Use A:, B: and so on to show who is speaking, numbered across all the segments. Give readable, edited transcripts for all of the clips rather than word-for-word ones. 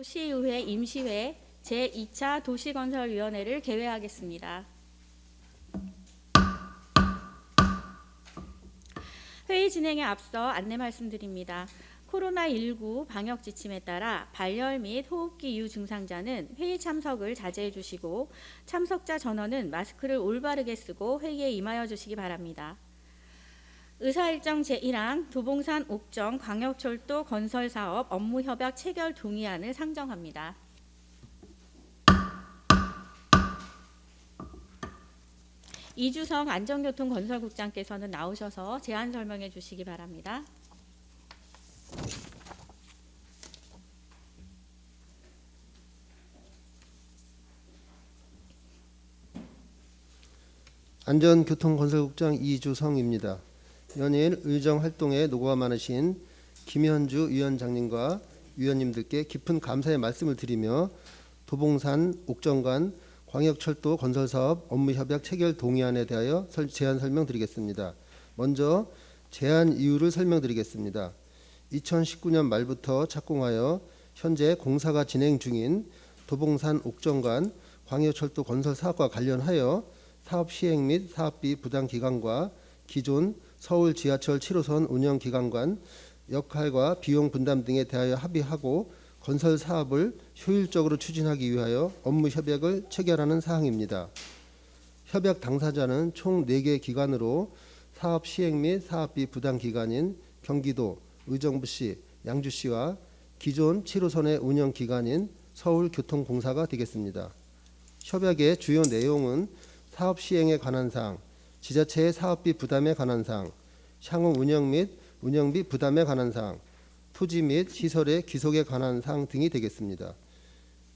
A: 시의회 임시회 제2차 도시건설위원회를 개회하겠습니다. 회의 진행에 앞서 안내 말씀드립니다. 코로나19 방역 지침에 따라 발열 및 호흡기 이유 증상자는 회의 참석을 자제해 주시고 참석자 전원은 마스크를 올바르게 쓰고 회의에 임하여 주시기 바랍니다. 의사일정 제1항 도봉산 옥정 광역철도 건설사업 업무협약 체결 동의안을 상정합니다. 이주성 안전교통건설국장께서는 나오셔서 제안 설명해 주시기 바랍니다.
B: 안전교통건설국장 이주성입니다. 연일 의정활동에 노고가 많으신 김현주 위원장님과 위원님들께 깊은 감사의 말씀을 드리며 도봉산 옥정관 광역철도 건설사업 업무협약 체결 동의안에 대하여 제안 설명드리겠습니다. 먼저 제안 이유를 설명드리겠습니다. 2019년 말부터 착공하여 현재 공사가 진행 중인 도봉산 옥정관 광역철도 건설 사업과 관련하여 사업 시행 및 사업비 부담 기간과 기존 서울 지하철 7호선 운영 기간간 역할과 비용 분담 등에 대하여 합의하고 건설 사업을 효율적으로 추진하기 위하여 업무 협약을 체결하는 사항입니다. 협약 당사자는 총 4개 기관으로 사업 시행 및 사업비 부담 기간인 경기도, 의정부시, 양주시와 기존 7호선의 운영 기관인 서울교통공사가 되겠습니다. 협약의 주요 내용은 사업 시행에 관한 사항, 지자체의 사업비 부담에 관한 사항, 향후 운영 및 운영비 부담에 관한 사항, 토지 및 시설의 귀속에 관한 사항 등이 되겠습니다.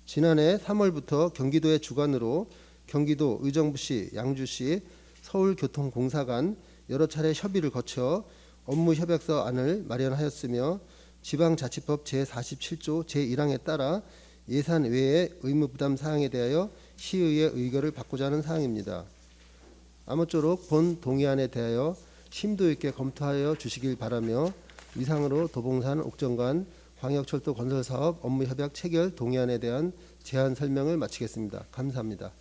B: 지난해 3월부터 경기도의 주관으로 경기도, 의정부시, 양주시, 서울교통공사 간 여러 차례 협의를 거쳐 업무협약서 안을 마련하였으며 지방자치법 제47조 제1항에 따라 예산 외의 의무부담 사항에 대하여 시의회 의결을 받고자 하는 사항입니다. 아무쪼록 본 동의안에 대하여 심도 있게 검토하여 주시길 바라며 이상으로 도봉산 옥정관 광역철도 건설사업 업무협약 체결 동의안에 대한 제안 설명을 마치겠습니다. 감사합니다.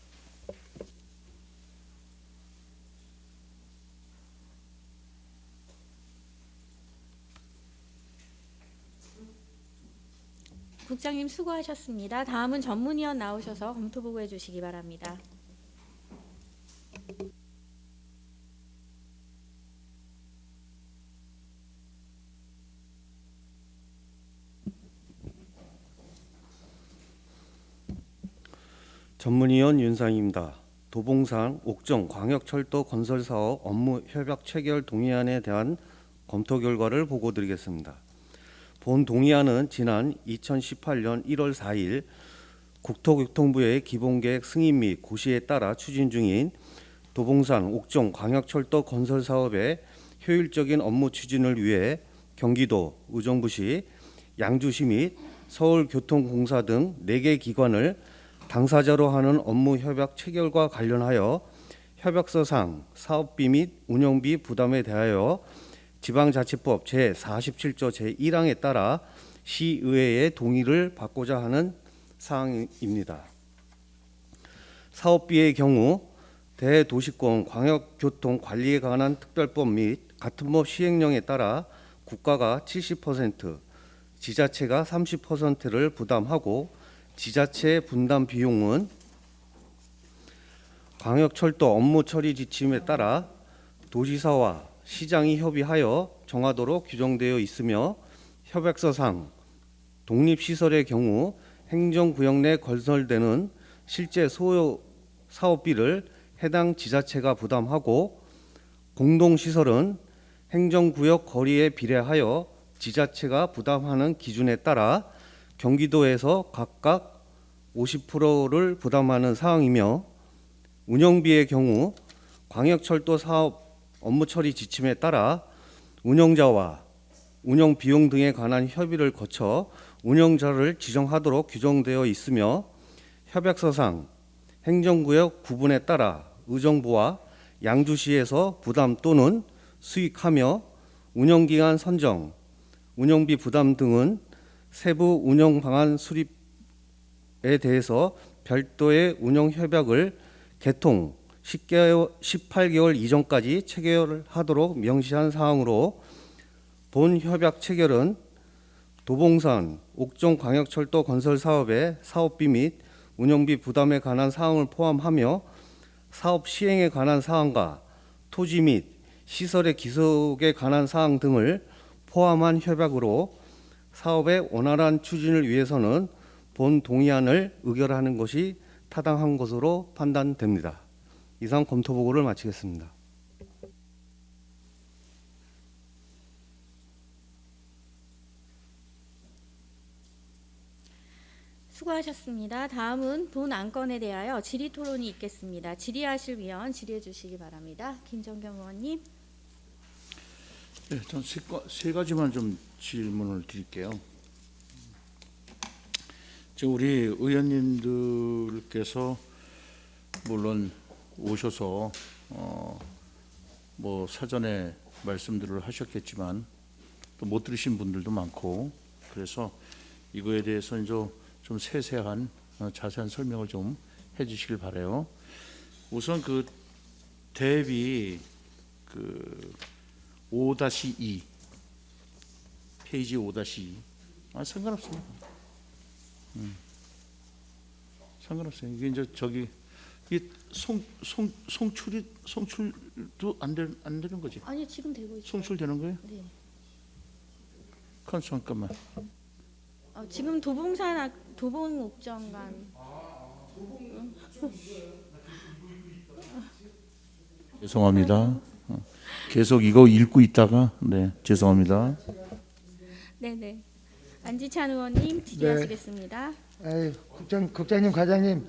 A: 국장님 수고하셨습니다. 다음은 전문위원 나오셔서 검토 보고해 주시기 바랍니다.
C: 전문위원 윤상입니다. 도봉산 옥정 광역철도 건설사업 업무협약 체결 동의안에 대한 검토 결과를 보고드리겠습니다. 본 동의안은 지난 2018년 1월 4일 국토교통부의 기본계획 승인 및 고시에 따라 추진 중인 도봉산 옥정 광역철도 건설 사업의 효율적인 업무 추진을 위해 경기도, 의정부시, 양주시 및 서울교통공사 등 4개 기관을 당사자로 하는 업무협약 체결과 관련하여 협약서상 사업비 및 운영비 부담에 대하여 지방자치법 제47조 제1항에 따라 시의회의 동의를 받고자 하는 사항입니다. 사업비의 경우 대도시권 광역교통관리에 관한 특별법 및 같은 법 시행령에 따라 국가가 70%, 지자체가 30%를 부담하고 지자체 분담 비용은 광역철도 업무 처리 지침에 따라 도지사와 시장이 협의하여 정하도록 규정되어 있으며 협약서상 독립시설의 경우 행정구역 내 건설되는 실제 소요 사업비를 해당 지자체가 부담하고 공동시설은 행정구역 거리에 비례하여 지자체가 부담하는 기준에 따라 경기도에서 각각 50%를 부담하는 사항이며 운영비의 경우 광역철도 사업 업무 처리 지침에 따라 운영자와 운영 비용 등에 관한 협의를 거쳐 운영자를 지정하도록 규정되어 있으며 협약서상 행정구역 구분에 따라 의정부와 양주시에서 부담 또는 수익하며 운영기간 선정, 운영비 부담 등은 세부 운영 방안 수립 대해서 별도의 운영 협약을 개통 18개월 이전까지 체결하도록 명시한 사항으로 본 협약 체결은 도봉산 옥정광역철도 건설 사업의 사업비 및 운영비 부담에 관한 사항을 포함하며 사업 시행에 관한 사항과 토지 및 시설의 기속에 관한 사항 등을 포함한 협약으로 사업의 원활한 추진을 위해서는 본 동의안을 의결하는 것이 타당한 것으로 판단됩니다. 이상 검토 보고를 마치겠습니다.
A: 수고하셨습니다. 다음은 본 안건에 대하여 질의 토론이 있겠습니다. 질의하실 위원 질의해 주시기 바랍니다. 김정겸 의원님.
D: 네, 전 세 가지만 좀 질문을 드릴게요. 지금 우리 의원님들께서 물론 오셔서 뭐 사전에 말씀들을 하셨겠지만 또 못 들으신 분들도 많고, 그래서 이거에 대해서 이제 좀 세세한 자세한 설명을 좀 해주시길 바래요. 우선 그 대비 그 5-2 페이지 5-2 상관없습니다. 상관없어요. 이게 이제 저기 이 송출도 안 되는 거지?
A: 아니 지금 되고 있어요.
D: 송출되는 거예요?
A: 네.
D: 잠깐만.
A: 지금 도봉옥정간
D: 죄송합니다. 계속 이거 읽고 있다가 죄송합니다.
A: 네네. 안지찬 의원님 질의하시겠습니다.
E: 국장님, 과장님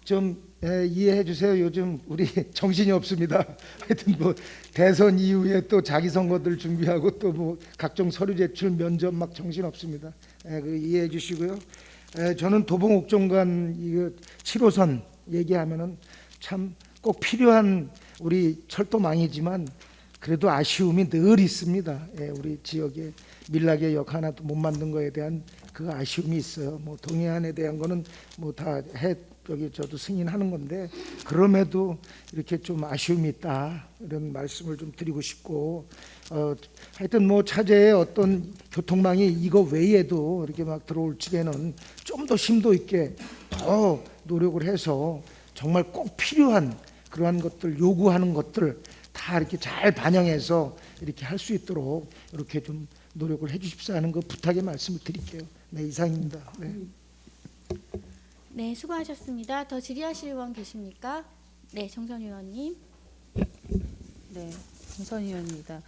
E: 좀 이해해 주세요. 요즘 우리 정신이 없습니다. 하여튼 뭐 대선 이후에 또 자기 선거들 준비하고 또 뭐 각종 서류 제출 면접 막 정신 없습니다. 그 이해해 주시고요. 저는 도봉옥정간 이거 7호선 얘기하면은 참 꼭 필요한 우리 철도망이지만 그래도 아쉬움이 늘 있습니다. 우리 지역에 밀락의 역 하나도 못 만든 거에 대한 그 아쉬움이 있어요. 뭐 동해안에 대한 거는 뭐 다 여기 저도 승인하는 건데 그럼에도 이렇게 좀 아쉬움이 있다 이런 말씀을 좀 드리고 싶고, 하여튼 뭐 차제에 어떤 교통망이 이거 외에도 이렇게 막 들어올 적에는 좀 더 심도 있게 더 노력을 해서 정말 꼭 필요한 그러한 것들, 요구하는 것들 다 이렇게 잘 반영해서 이렇게 할 수 있도록 이렇게 좀 노력을 해주십사 하는 거 부탁의 말씀을 드릴게요. 네, 이상입니다. 네.
A: 네, 수고하셨습니다. 더 질의하실 의원 계십니까? 네, 정선 의원님.
F: 네, 정선 의원입니다.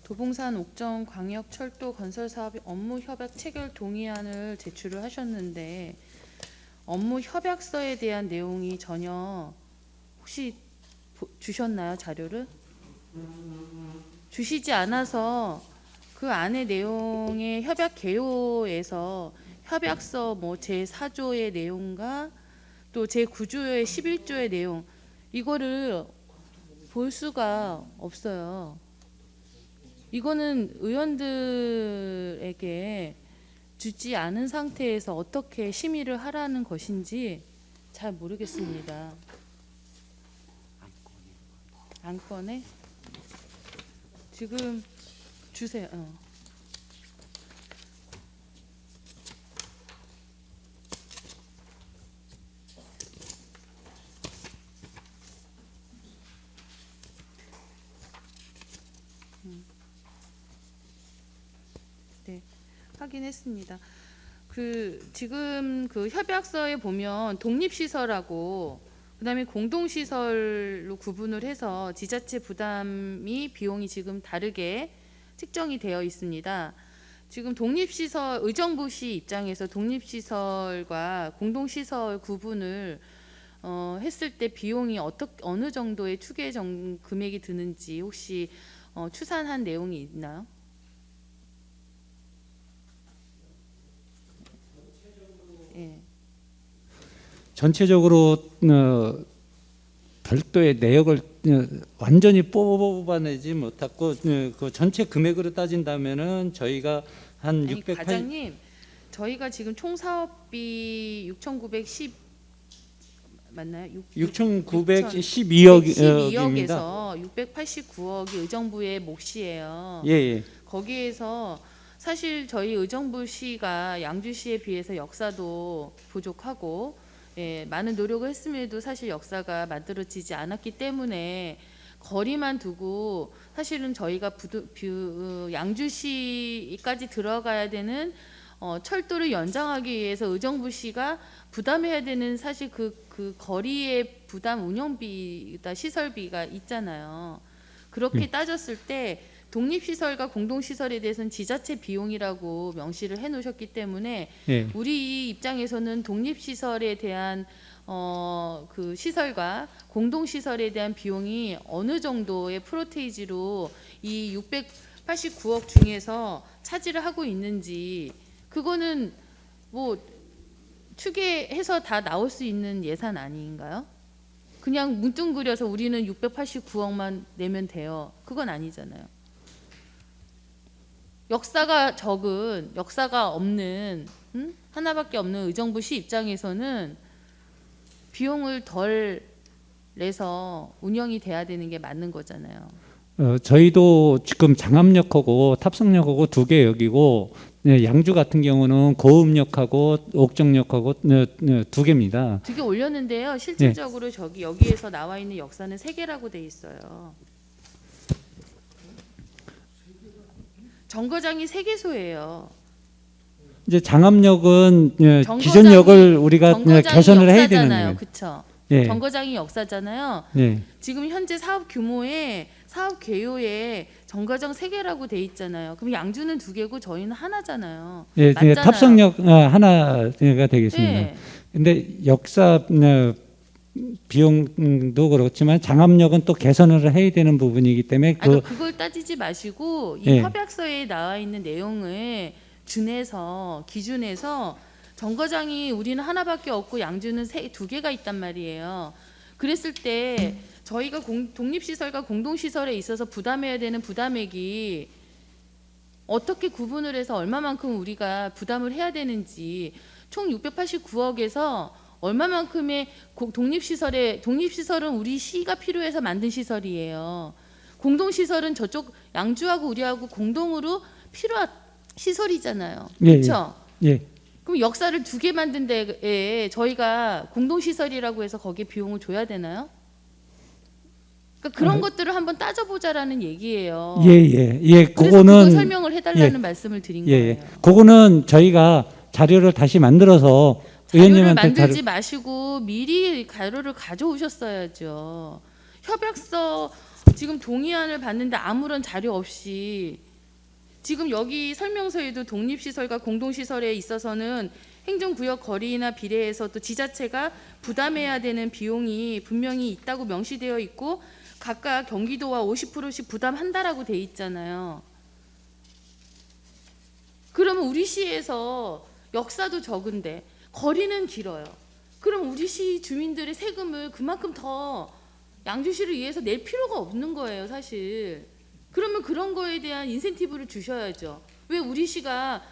F: 도봉산 옥정 광역 철도 건설 사업 업무 협약 체결 동의안을 제출을 하셨는데 업무 협약서에 대한 내용이 전혀 혹시 주셨나요, 자료를? 주시지 않아서 그 안의 내용의 협약 개요에서 협약서 뭐 제4조의 내용과 또 제9조의 11조의 내용 이거를 볼 수가 없어요. 이거는 의원들에게 주지 않은 상태에서 어떻게 심의를 하라는 것인지 잘 모르겠습니다. 안건에 지금 주세요. 네, 확인했습니다. 지금 그 협약서에 보면 독립시설하고 그다음에 공동시설로 구분을 해서 지자체 부담이 비용이 지금 다르게 측정이 되어 있습니다. 지금 독립시설 의정부시 입장에서 독립시설과 공동시설 구분을 했을 때 비용이 어느 정도의 추계 금액이 드는지 혹시 추산한 내용이 있나요? 예.
G: 전체적으로 별도의 내역을 완전히 뽑아내지 못했고 그 전체 금액으로 따진다면은 저희가 한
F: 아니,
G: 680.
F: 과장님 저희가 지금 총 사업비 6,910 맞나요?
G: 6,912억입니다.
F: 12억에서 689억이 의정부의 몫이에요.
G: 예, 예.
F: 거기에서 사실 저희 의정부시가 양주시에 비해서 역사도 부족하고 많은 노력을 했음에도 사실 역사가 만들어지지 않았기 때문에 거리만 두고 사실은 저희가 양주시까지 들어가야 되는 철도를 연장하기 위해서 의정부시가 부담해야 되는 사실 그 거리의 부담 운영비다 시설비가 있잖아요. 그렇게 따졌을 때 독립시설과 공동시설에 대해서는 지자체 비용이라고 명시를 해놓으셨기 때문에
G: 예.
F: 우리 입장에서는 독립시설에 대한 그 시설과 공동시설에 대한 비용이 어느 정도의 프로테이지로 이 689억 중에서 차지를 하고 있는지 그거는 뭐 추계해서 다 나올 수 있는 예산 아닌가요? 그냥 뭉뚱그려서 우리는 689억만 내면 돼요. 그건 아니잖아요. 역사가 적은, 역사가 없는 하나밖에 없는 의정부시 입장에서는 비용을 덜 내서 운영이 돼야 되는 게 맞는 거잖아요.
G: 저희도 지금 장암역하고 탑승역하고 두 개 역이고 양주 같은 경우는 고음역하고 옥정역하고 두 개입니다.
F: 두 개 올렸는데요. 실질적으로 저기 여기에서 나와 있는 역사는 3개라고 돼 있어요. 정거장이 3개소예요.
G: 이제 장암역은
F: 정거장이-
G: 기존 역을 우리가
F: 정거장이
G: 개선을 해야 되는
F: 역사잖아요.
G: 거예요.
F: 그렇죠.
G: 예.
F: 정거장이 역사잖아요.
G: 예.
F: 지금 현재 사업 규모에 사업 개요에 정거장 3개라고 돼 있잖아요. 그럼 양주는 2개고 저희는 하나잖아요.
G: 예,
F: 맞잖아요.
G: 탑승역 하나가 되겠습니다.
F: 네.
G: 근데 역사 비용도 그렇지만 장암역은 또 개선을 해야 되는 부분이기 때문에
F: 그걸 따지지 마시고 이
G: 예.
F: 협약서에 나와 있는 내용을 준해서 기준해서 정거장이 우리는 하나밖에 없고 양주는 2개가 있단 말이에요. 그랬을 때 저희가 독립시설과 공동시설에 있어서 부담해야 되는 부담액이 어떻게 구분을 해서 얼마만큼 우리가 부담을 해야 되는지 총 689억에서 얼마만큼의 독립시설은 우리 시가 필요해서 만든 시설이에요. 공동시설은 저쪽 양주하고 우리하고 공동으로 필요한 시설이잖아요.
G: 예,
F: 그렇죠?
G: 예.
F: 그럼 역사를 2개 만든 데에 저희가 공동시설이라고 해서 거기에 비용을 줘야 되나요? 그러니까 그런 것들을 한번 따져보자라는 얘기예요.
G: 예.
F: 그래서
G: 그거는
F: 그거 설명을 해달라는
G: 예.
F: 말씀을 드린
G: 예.
F: 거예요.
G: 그거는 저희가 자료를 다시 만들어서
F: 자료를
G: 의원님한테
F: 만들지 마시고 미리 자료를 가져오셨어야죠. 협약서 지금 동의안을 봤는데 아무런 자료 없이 지금 여기 설명서에도 독립시설과 공동시설에 있어서는 행정구역 거리나 비례해서 또 지자체가 부담해야 되는 비용이 분명히 있다고 명시되어 있고 각각 경기도와 50%씩 부담한다라고 돼 있잖아요. 그러면 우리 시에서 역사도 적은데 거리는 길어요. 그럼 우리 시 주민들의 세금을 그만큼 더 양주시를 위해서 낼 필요가 없는 거예요, 사실. 그러면 그런 거에 대한 인센티브를 주셔야죠. 왜 우리 시가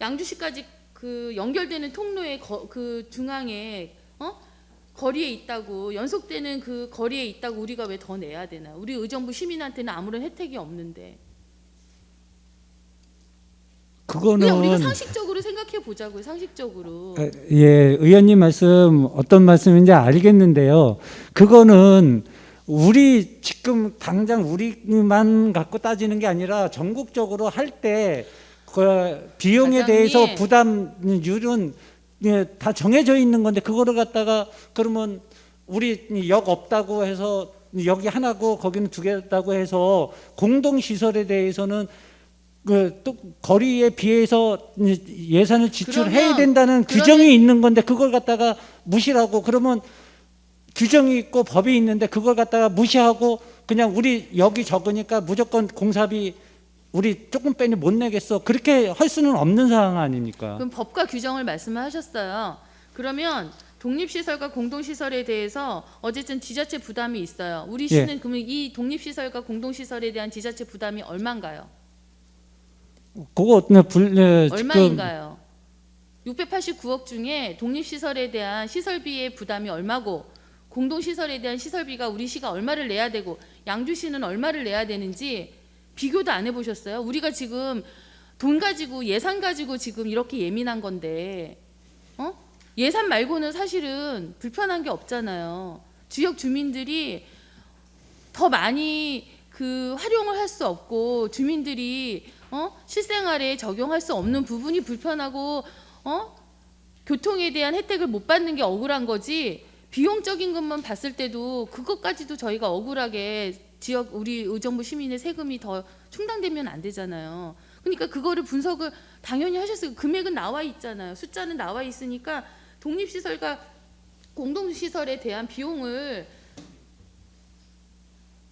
F: 양주시까지 그 연결되는 통로의 그 중앙에 거리에 있다고 연속되는 그 거리에 있다고 우리가 왜 더 내야 되나? 우리 의정부 시민한테는 아무런 혜택이 없는데. 그냥 우리가
G: 그거는
F: 상식적으로 생각해 보자고요. 상식적으로.
G: 예, 의원님 말씀 어떤 말씀인지 알겠는데요. 그거는 우리 지금 당장 우리만 갖고 따지는 게 아니라 전국적으로 할 때 그 비용에
F: 과장님.
G: 대해서 부담률은 다 정해져 있는 건데 그거를 갖다가 그러면 우리 역 없다고 해서 여기 하나고 거기는 2개다고 해서 공동 시설에 대해서는 또 거리에 비해서 예산을 지출해야 된다는 규정이 있는 건데 그걸 갖다가 무시하고 그러면 규정이 있고 법이 있는데 그걸 갖다가 무시하고 그냥 우리 여기 적으니까 무조건 공사비 우리 조금 빼니 못 내겠어. 그렇게 할 수는 없는 상황 아닙니까?
F: 그럼 법과 규정을 말씀하셨어요. 그러면 독립시설과 공동시설에 대해서 어쨌든 지자체 부담이 있어요. 우리 시는 그러면 이 독립시설과 공동시설에 대한 지자체 부담이 얼마인가요?
G: 그거 지금
F: 얼마인가요? 689억 중에 독립시설에 대한 시설비의 부담이 얼마고 공동시설에 대한 시설비가 우리 시가 얼마를 내야 되고 양주시는 얼마를 내야 되는지 비교도 안 해보셨어요? 우리가 지금 돈 가지고 예산 가지고 지금 이렇게 예민한 건데 예산 말고는 사실은 불편한 게 없잖아요. 지역 주민들이 더 많이 그 활용을 할 수 없고 주민들이 실생활에 적용할 수 없는 부분이 불편하고 교통에 대한 혜택을 못 받는 게 억울한 거지 비용적인 것만 봤을 때도 그것까지도 저희가 억울하게 지역 우리 의정부 시민의 세금이 더 충당되면 안 되잖아요. 그러니까 그거를 분석을 당연히 하셨어요. 금액은 나와 있잖아요. 숫자는 나와 있으니까 독립시설과 공동시설에 대한 비용을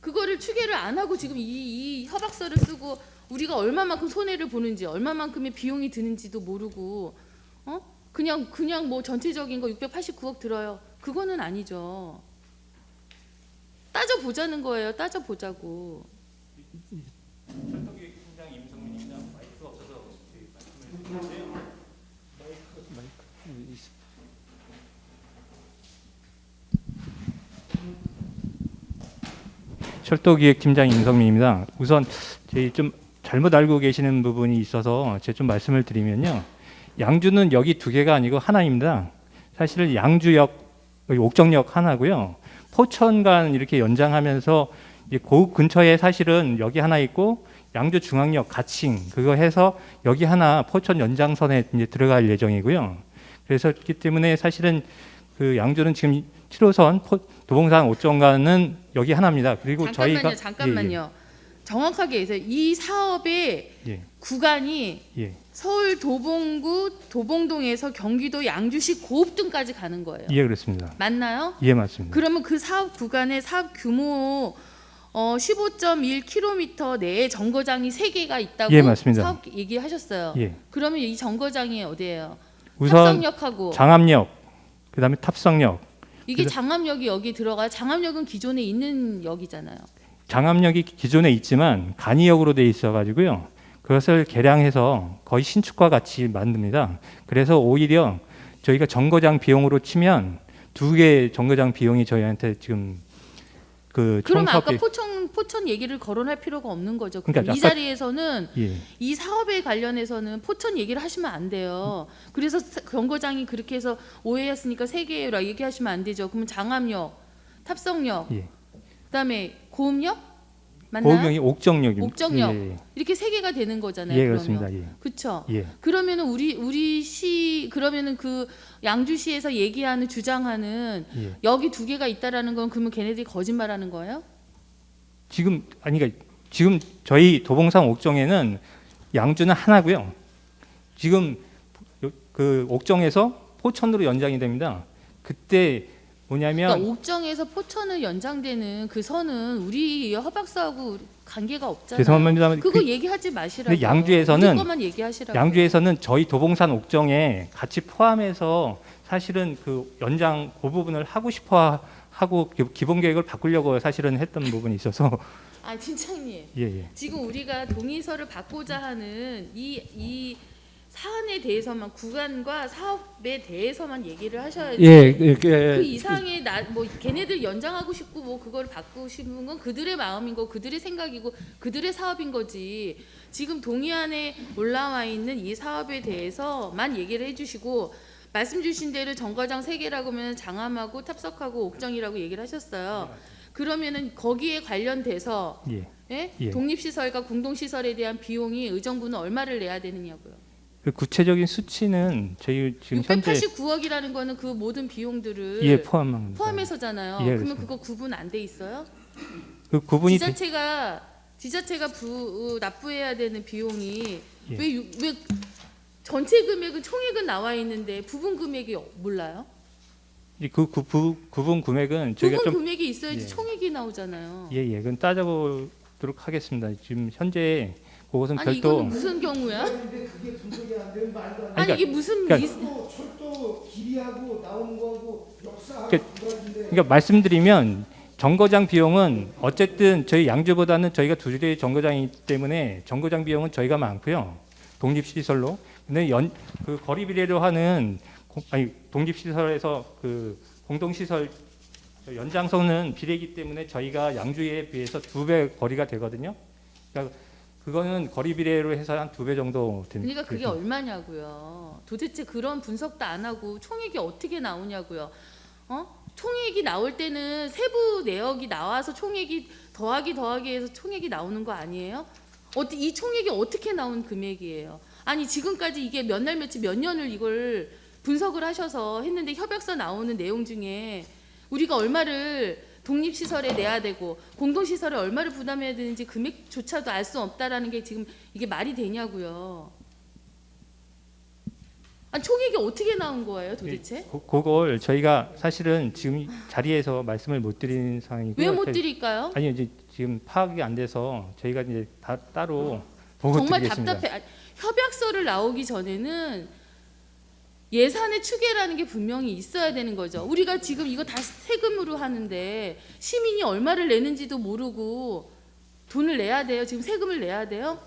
F: 그거를 추계를 안 하고 지금 이 협약서를 쓰고 우리가 얼마만큼 손해를 보는지 얼마만큼의 비용이 드는지도 모르고 그냥 뭐 전체적인 거 689억 들어요. 그거는 아니죠. 따져보자는 거예요. 따져보자고.
H: 철도기획팀장 임성민입니다. 우선 저희 좀 잘못 알고 계시는 부분이 있어서 제가 좀 말씀을 드리면요. 양주는 여기 두 개가 아니고 하나입니다. 사실은 양주역, 옥정역 하나고요. 포천간 이렇게 연장하면서 그 근처에 사실은 여기 하나 있고 양주 중앙역 가칭 그거 해서 여기 하나 포천 연장선에 이제 들어갈 예정이고요. 그래서 그렇기 때문에 사실은 그 양주는 지금 7호선 도봉산 옥정간은 여기 하나입니다. 그리고 저희가
F: 잠깐만요. 정확하게 해서 이 사업의 구간이 서울 도봉구 도봉동에서 경기도 양주시 고읍등까지 가는 거예요.
H: 예, 그렇습니다.
F: 맞나요?
H: 예, 맞습니다.
F: 그러면 그 사업 구간의 사업 규모 15.1km 내에 정거장이 3개가 있다고
H: 예, 맞습니다.
F: 사업 얘기하셨어요.
H: 예.
F: 그러면 이 정거장이 어디예요?
H: 우선
F: 탑성역하고
H: 장암역, 그다음에 탑성역.
F: 이게 장암역이 여기 들어가요. 장암역은 기존에 있는 역이잖아요.
H: 장암역이 기존에 있지만 간이역으로 돼 있어가지고요. 그것을 개량해서 거의 신축과 같이 만듭니다. 그래서 오히려 저희가 정거장 비용으로 치면 2개 정거장 비용이 저희한테 지금 그
F: 그러면 아까
H: 총사업비
F: 포천 얘기를 거론할 필요가 없는 거죠.
H: 그러니까
F: 이
H: 아까-
F: 자리에서는
H: 예.
F: 이 사업에 관련해서는 포천 얘기를 하시면 안 돼요. 그래서 정거장이 그렇게 해서 오해했으니까 3개라 얘기하시면 안 되죠. 그러면 장암역, 탑성역,
H: 예.
F: 그다음에 고음역 맞나요?
H: 고음역이 옥정역입니다.
F: 옥정역.
H: 예,
F: 이렇게 3개가 되는 거잖아요.
H: 예,
F: 그러면.
H: 그렇습니다. 예.
F: 그렇죠.
H: 예.
F: 그러면은 우리 시 그러면은 그 양주시에서 얘기하는 주장하는
H: 예.
F: 여기 2개가 있다라는 건 그러면 걔네들이 거짓말하는 거예요?
H: 지금 아니 그러니까 지금 저희 도봉산 옥정에는 양주는 하나고요. 지금 그 옥정에서 포천으로 연장이 됩니다. 그때 뭐냐면
F: 그러니까 옥정에서 포천을 연장되는 그 선은 우리 협약서하고 관계가 없잖아요.
H: 죄송합니다만
F: 그거 얘기하지 마시라고.
H: 근데 양주에서는
F: 우리 것만 얘기하시라고.
H: 양주에서는 저희 도봉산 옥정에 같이 포함해서 사실은 그 연장 그 부분을 하고 싶어 하고 기본 계획을 바꾸려고 사실은 했던 부분이 있어서
F: 아 팀장님.
H: 예.
F: 지금 우리가 동의서를 받고자 하는 이 사안에 대해서만 구간과 사업에 대해서만 얘기를 하셔야지. 그 이상의 뭐 걔네들 연장하고 싶고 뭐 그걸 받고 싶은 건 그들의 마음인 거, 그들의 생각이고 그들의 사업인 거지. 지금 동의안에 올라와 있는 이 사업에 대해서만 얘기를 해주시고 말씀 주신 대로 정거장 3개라고 하면 장암하고 탑석하고 옥정이라고 얘기를 하셨어요. 그러면은 거기에 관련돼서
H: 예.
F: 독립시설과 공동시설에 대한 비용이 의정부는 얼마를 내야 되느냐고요.
H: 그 구체적인 수치는 저희 지금 현재
F: 689억이라는 거는 그 모든 비용들을
H: 예 포함합니다.
F: 포함해서잖아요.
H: 예,
F: 그러면
H: 그렇습니다.
F: 그거 구분 안 돼 있어요?
H: 그 구분이
F: 지자체가 납부해야 되는 비용이
H: 예.
F: 왜 전체 금액은 총액은 나와 있는데 부분 금액이 몰라요?
H: 그 구분 금액은 저희가
F: 부분
H: 좀
F: 금액이 있어야지
H: 예.
F: 총액이 나오잖아요.
H: 예, 그건 따져보도록 하겠습니다. 지금 현재 그것은
F: 아니
H: 별도
F: 이거는 무슨 경우야?
E: 근데 그게 분석이 안 되면 말도 안 돼.
F: 아니 이게 무슨
H: 그러니까
E: 철도 길이하고 나오는 거하고 역사하고
H: 그러니까 말씀드리면 정거장 비용은 어쨌든 저희 양주보다는 저희가 2대 정거장이기 때문에 정거장 비용은 저희가 많고요. 독립시설로. 근데 그 거리 비례로 하는 독립시설에서 그 공동시설 연장선은 비례이기 때문에 저희가 양주에 비해서 2배 거리가 되거든요. 그러니까 그거는 거리 비례로 해서 한 2배 정도 됩니다.
F: 그러니까 그게 얼마냐고요. 도대체 그런 분석도 안 하고 총액이 어떻게 나오냐고요. 총액이 나올 때는 세부 내역이 나와서 총액이 더하기 해서 총액이 나오는 거 아니에요? 이 총액이 어떻게 나온 금액이에요? 아니 지금까지 이게 몇 날 며칠 몇 년을 이걸 분석을 하셔서 했는데 협약서 나오는 내용 중에 우리가 얼마를 독립시설에 내야 되고 공동시설에 얼마를 부담해야 되는지 금액조차도 알 수 없다라는 게 지금 이게 말이 되냐고요. 아니 총액이 어떻게 나온 거예요 도대체?
H: 그걸 저희가 사실은 지금 자리에서 말씀을 못 드리는 상황이고요.
F: 왜 못 드릴까요?
H: 아니 이제 지금 파악이 안 돼서 저희가 이제 따로 보고
F: 정말
H: 드리겠습니다.
F: 답답해. 아니, 협약서를 나오기 전에는 예산의 추계라는 게 분명히 있어야 되는 거죠. 우리가 지금 이거 다 세금으로 하는데 시민이 얼마를 내는지도 모르고 돈을 내야 돼요. 지금 세금을 내야 돼요.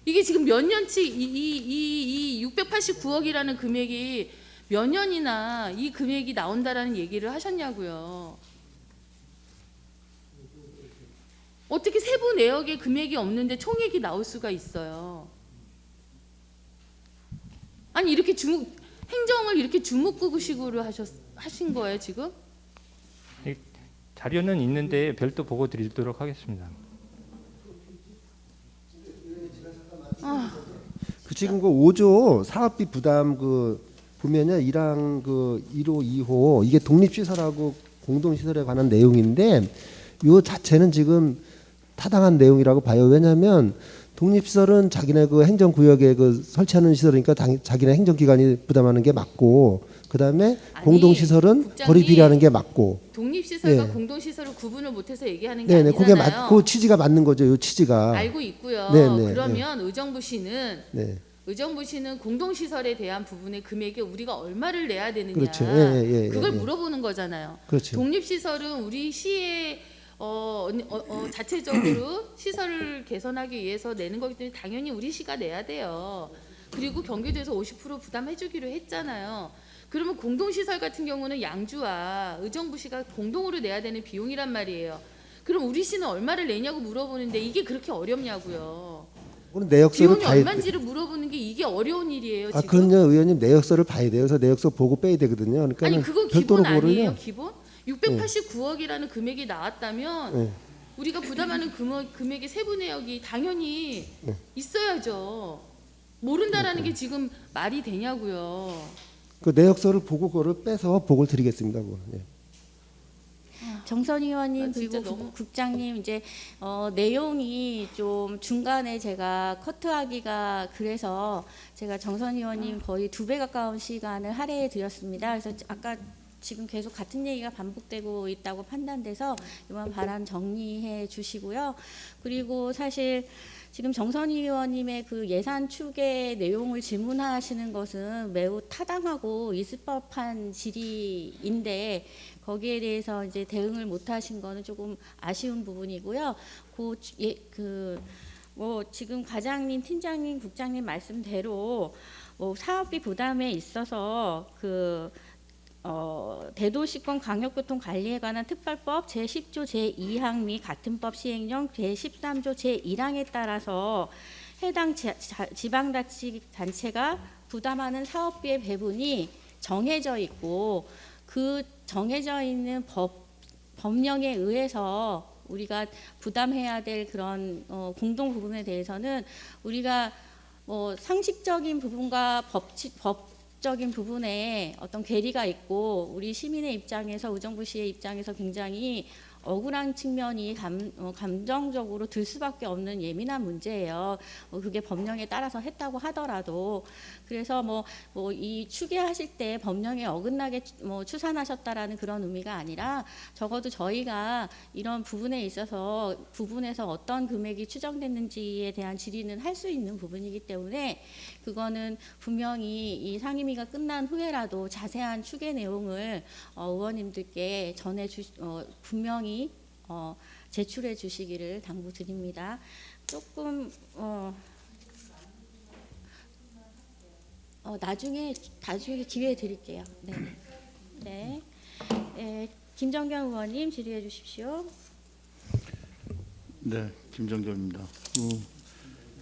F: 이게 지금 몇 년치 이 689억이라는 금액이 몇 년이나 이 금액이 나온다라는 얘기를 하셨냐고요. 어떻게 세부 내역에 금액이 없는데 총액이 나올 수가 있어요. 아니 이렇게 행정을 이렇게 주묵구구식으로 하신 거예요 지금?
H: 자료는 있는데 별도 보고 드리도록 하겠습니다.
B: 그 지금 그 5조 사업비 부담 그 보면요 1항 그 1호 2호 이게 독립시설하고 공동시설에 관한 내용인데 요 자체는 지금 타당한 내용이라고 봐요. 왜냐하면 독립시설은 자기네 그 행정구역에 그 설치하는 시설이니까 자기네 행정기관이 부담하는 게 맞고 그다음에 공동시설은
F: 국장님,
B: 거리 비례하는 게 맞고.
F: 독립시설과
B: 네.
F: 공동시설을 구분을 못해서 얘기하는 게
B: 네네, 그게
F: 아니잖아요.
B: 그 취지가 맞는 거죠. 요 취지가.
F: 알고 있고요.
B: 네네,
F: 그러면 의정부시는
B: 네,
F: 공동시설에 대한 부분의 금액에 우리가 얼마를 내야 되느냐
B: 그렇죠. 예,
F: 그걸
B: 예.
F: 물어보는 거잖아요.
B: 그렇죠.
F: 독립시설은 우리 시의 자체적으로 시설을 개선하기 위해서 내는 거기 때문에 당연히 우리 시가 내야 돼요. 그리고 경기도에서 50% 부담해주기로 했잖아요. 그러면 공동시설 같은 경우는 양주와 의정부시가 공동으로 내야 되는 비용이란 말이에요. 그럼 우리 시는 얼마를 내냐고 물어보는데 이게 그렇게 어렵냐고요.
B: 오늘 내역서를
F: 비용이
B: 봐야
F: 얼마인지를 물어보는 게 이게 어려운 일이에요.
B: 아,
F: 지금.
B: 그럼요, 의원님 내역서를 봐야 돼요. 그래서 내역서 보고 빼야 되거든요. 그러니까
F: 아니 그건
B: 별도로
F: 기본 아니에요.
B: 그거를요.
F: 기본? 689억이라는 금액이 나왔다면
B: 네.
F: 우리가 부담하는 금액의 세부 내역이 당연히
B: 네.
F: 있어야죠. 모른다라는 게 지금 말이 되냐고요.
B: 그 내역서를 보고 그거를 빼서 보고를 드리겠습니다. 그거. 예.
A: 정선 의원님
F: 아, 진짜
A: 그리고
F: 너무-
A: 국장님 이제 내용이 좀 중간에 제가 커트하기가 그래서 제가 정선 의원님 거의 2배 가까운 시간을 할애해 드렸습니다. 그래서 아까 지금 계속 같은 얘기가 반복되고 있다고 판단돼서 이번 발언 정리해 주시고요. 그리고 사실 지금 정선 의원님의 그 예산 추계 내용을 질문하시는 것은 매우 타당하고 있을 법한 질의인데 거기에 대해서 이제 대응을 못 하신 거는 조금 아쉬운 부분이고요. 뭐 지금 과장님, 팀장님, 국장님 말씀대로 뭐 사업비 부담에 있어서 대도시권 강역교통 관리에 관한 특별법 제10조 제2항 및 같은 법 시행령 제13조 제1항에 따라서 해당 지방자치단체가 부담하는 사업비의 배분이 정해져 있고 그 정해져 있는 법령에 의해서 우리가 부담해야 될 그런 공동 부분에 대해서는 우리가 상식적인 부분과 법적인 부분에 어떤 괴리가 있고 우리 시민의 입장에서 의정부시의 입장에서 굉장히 억울한 측면이 감정적으로 들 수밖에 없는 예민한 문제예요. 그게 법령에 따라서 했다고 하더라도 그래서 이 추계하실 때 법령에 어긋나게 추산하셨다라는 그런 의미가 아니라 적어도 저희가 이런 부분에 있어서 부분에서 어떤 금액이 추정됐는지에 대한 질의는 할 수 있는 부분이기 때문에 그거는 분명히 이 상임위가 끝난 후에라도 자세한 추계 내용을 의원님들께 분명히 제출해 주시기를 당부드립니다. 조금 나중에 기회 드릴게요. 네. 네. 네. 김정경 의원님 질의해 주십시오.
D: 네, 김정겸입니다.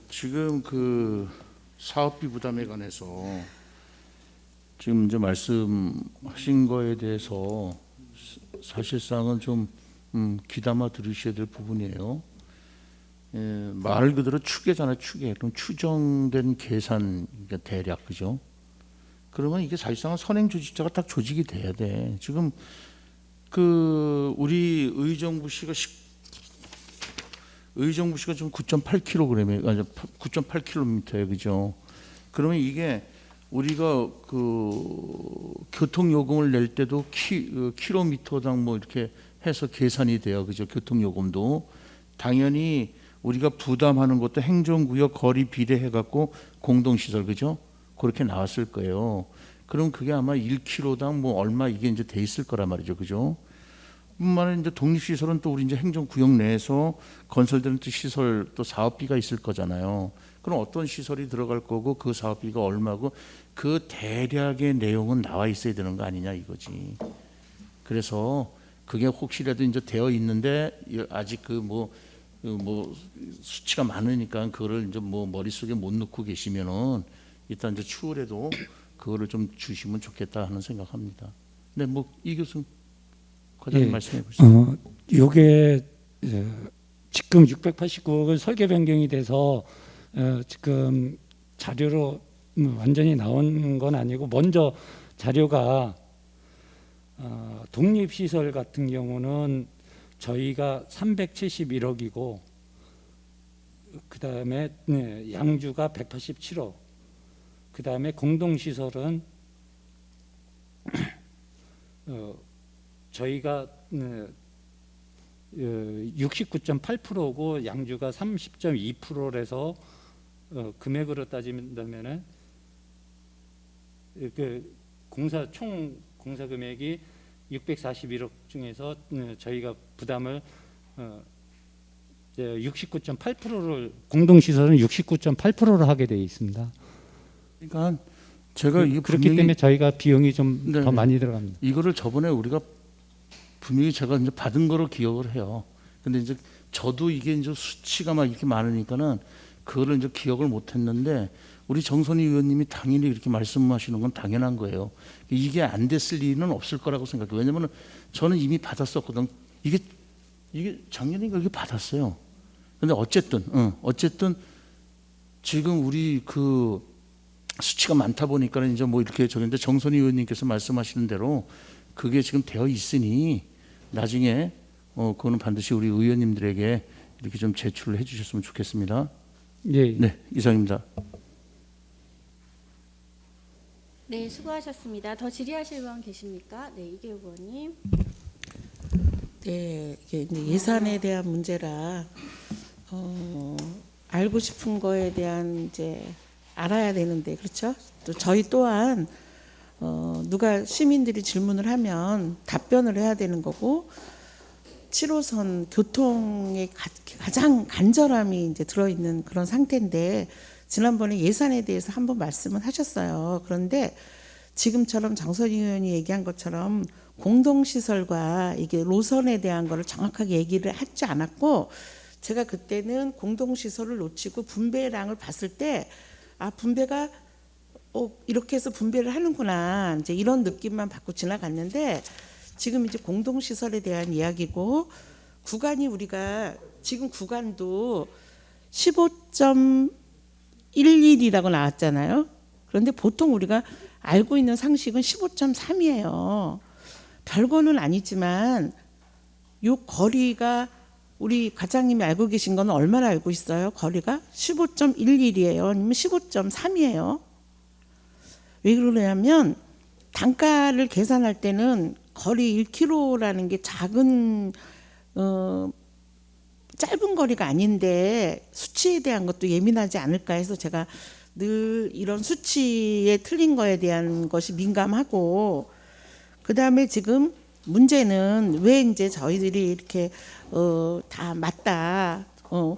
D: 지금 그 사업비 부담에 관해서 지금 이제 말씀하신 거에 대해서 사실상은 좀 귀담아 들으셔야 될 부분이에요. 말 그대로 추계잖아요, 추계. 그럼 추정된 계산, 그러니까 대략, 그죠? 그러면 이게 사실상은 선행 조직자가 딱 조직이 돼야 돼. 지금 그 우리 의정부 시가 지금 9.8kg이에요. 아니 9.8km예요, 그죠? 그러면 이게 우리가 그 교통 요금을 낼 때도 킬로미터당 뭐 이렇게 해서 계산이 돼요, 그죠? 교통 요금도 당연히 우리가 부담하는 것도 행정구역 거리 비례해 갖고 공동시설, 그죠? 그렇게 나왔을 거예요. 그럼 그게 아마 1km당 뭐 얼마 이게 이제 돼 있을 거란 말이죠, 그죠? 뿐만 이제 독립시설은 또 우리 이제 행정구역 내에서 건설되는 또 시설 또 사업비가 있을 거잖아요. 그럼 어떤 시설이 들어갈 거고 그 사업비가 얼마고 그 대략의 내용은 나와 있어야 되는 거 아니냐 이거지. 그래서 그게 혹시라도 이제 되어 있는데 아직 그 뭐 수치가 많으니까 그거를 이제 뭐 머릿속에 못 넣고 계시면은 일단 이제 추후에도 그거를 좀 주시면 좋겠다 하는 생각합니다. 네, 뭐 이 교수 과장님 말씀해 보시죠.
G: 요게 지금 689억은 설계 변경이 돼서 지금 자료로 완전히 나온 건 아니고 먼저 자료가 독립시설 같은 경우는 저희가 371억이고 그 다음에 양주가 187억, 그 다음에 공동시설은 저희가 69.8%고 양주가 30.2%라서 금액으로 따지면은 그 총 공사 금액이 641억 중에서 저희가 부담을 69.8%를 공동시설은 69.8%를 하게 되어 있습니다.
D: 그러니까 제가 이게
G: 그렇기 때문에 저희가 비용이 좀 더 많이 들어갑니다.
D: 이거를 저번에 우리가 분명히 제가 이제 받은 거로 기억을 해요. 근데 이제 저도 이게 이제 수치가 막 이렇게 많으니까는 그거를 이제 기억을 못 했는데 우리 정선희 의원님이 당연히 이렇게 말씀하시는 건 당연한 거예요. 이게 안 됐을 리는 없을 거라고 생각해요. 왜냐면 저는 이미 받았었거든. 이게 작년인가 이게 받았어요. 근데 어쨌든 지금 우리 그 수치가 많다 보니까 이제 뭐 이렇게 저기인데 정선희 의원님께서 말씀하시는 대로 그게 지금 되어 있으니 나중에 그거는 반드시 우리 의원님들에게 이렇게 좀 제출을 해주셨으면 좋겠습니다.
G: 예.
D: 네, 이상입니다.
A: 네, 수고하셨습니다. 더 질의하실 의원 계십니까? 네, 이계욱 의원님.
I: 네, 이게 이제 예산에 대한 문제라 알고 싶은 거에 대한 이제 알아야 되는데 그렇죠? 또 저희 또한 누가 시민들이 질문을 하면 답변을 해야 되는 거고 7호선 교통에 가장 간절함이 이제 들어있는 그런 상태인데 지난번에 예산에 대해서 한번 말씀을 하셨어요. 그런데 지금처럼 장선희 의원이 얘기한 것처럼 공동시설과 이게 노선에 대한 거를 정확하게 얘기를 하지 않았고 제가 그때는 공동시설을 놓치고 분배량을 봤을 때 분배가 이렇게 해서 분배를 하는구나 이제 이런 느낌만 받고 지나갔는데 지금 이제 공동시설에 대한 이야기고 구간이 우리가 지금 구간도 15.11이라고 나왔잖아요. 그런데 보통 우리가 알고 있는 상식은 15.3이에요. 별거는 아니지만 요 거리가 우리 과장님이 알고 계신 건 얼마나 알고 있어요? 거리가 15.11이에요. 아니면 15.3이에요. 왜 그러냐면 단가를 계산할 때는 거리 1km라는 게 작은 짧은 거리가 아닌데 수치에 대한 것도 예민하지 않을까 해서 제가 늘 이런 수치에 틀린 거에 대한 것이 민감하고 그다음에 지금 문제는 왜 이제 저희들이 이렇게 다 맞다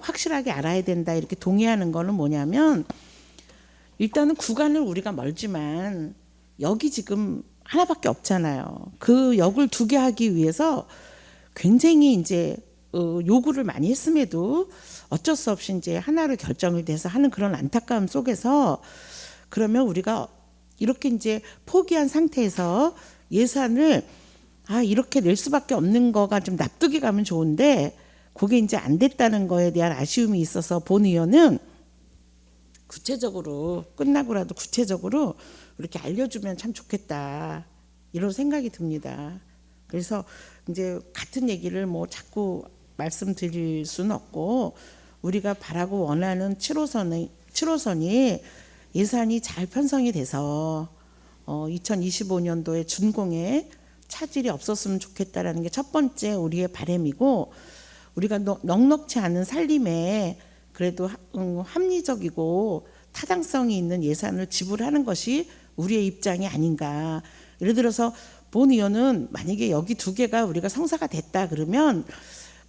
I: 확실하게 알아야 된다 이렇게 동의하는 거는 뭐냐면 일단은 구간을 우리가 멀지만 역이 지금 하나밖에 없잖아요. 그 역을 2개 하기 위해서 굉장히 이제 요구를 많이 했음에도 어쩔 수 없이 이제 하나로 결정이 돼서 하는 그런 안타까움 속에서 그러면 우리가 이렇게 이제 포기한 상태에서 예산을 이렇게 낼 수밖에 없는 거가 좀 납득이 가면 좋은데 그게 이제 안 됐다는 거에 대한 아쉬움이 있어서 본 의원은 구체적으로 끝나고라도 구체적으로 이렇게 알려주면 참 좋겠다 이런 생각이 듭니다. 그래서 이제 같은 얘기를 뭐 자꾸 말씀드릴 수는 없고 우리가 바라고 원하는 7호선이 예산이 잘 편성이 돼서 2025년도에 준공에 차질이 없었으면 좋겠다라는 게 첫 번째 우리의 바람이고 우리가 넉넉지 않은 살림에 그래도 합리적이고 타당성이 있는 예산을 지불하는 것이 우리의 입장이 아닌가. 예를 들어서 본 의원은 만약에 여기 2개가 우리가 성사가 됐다 그러면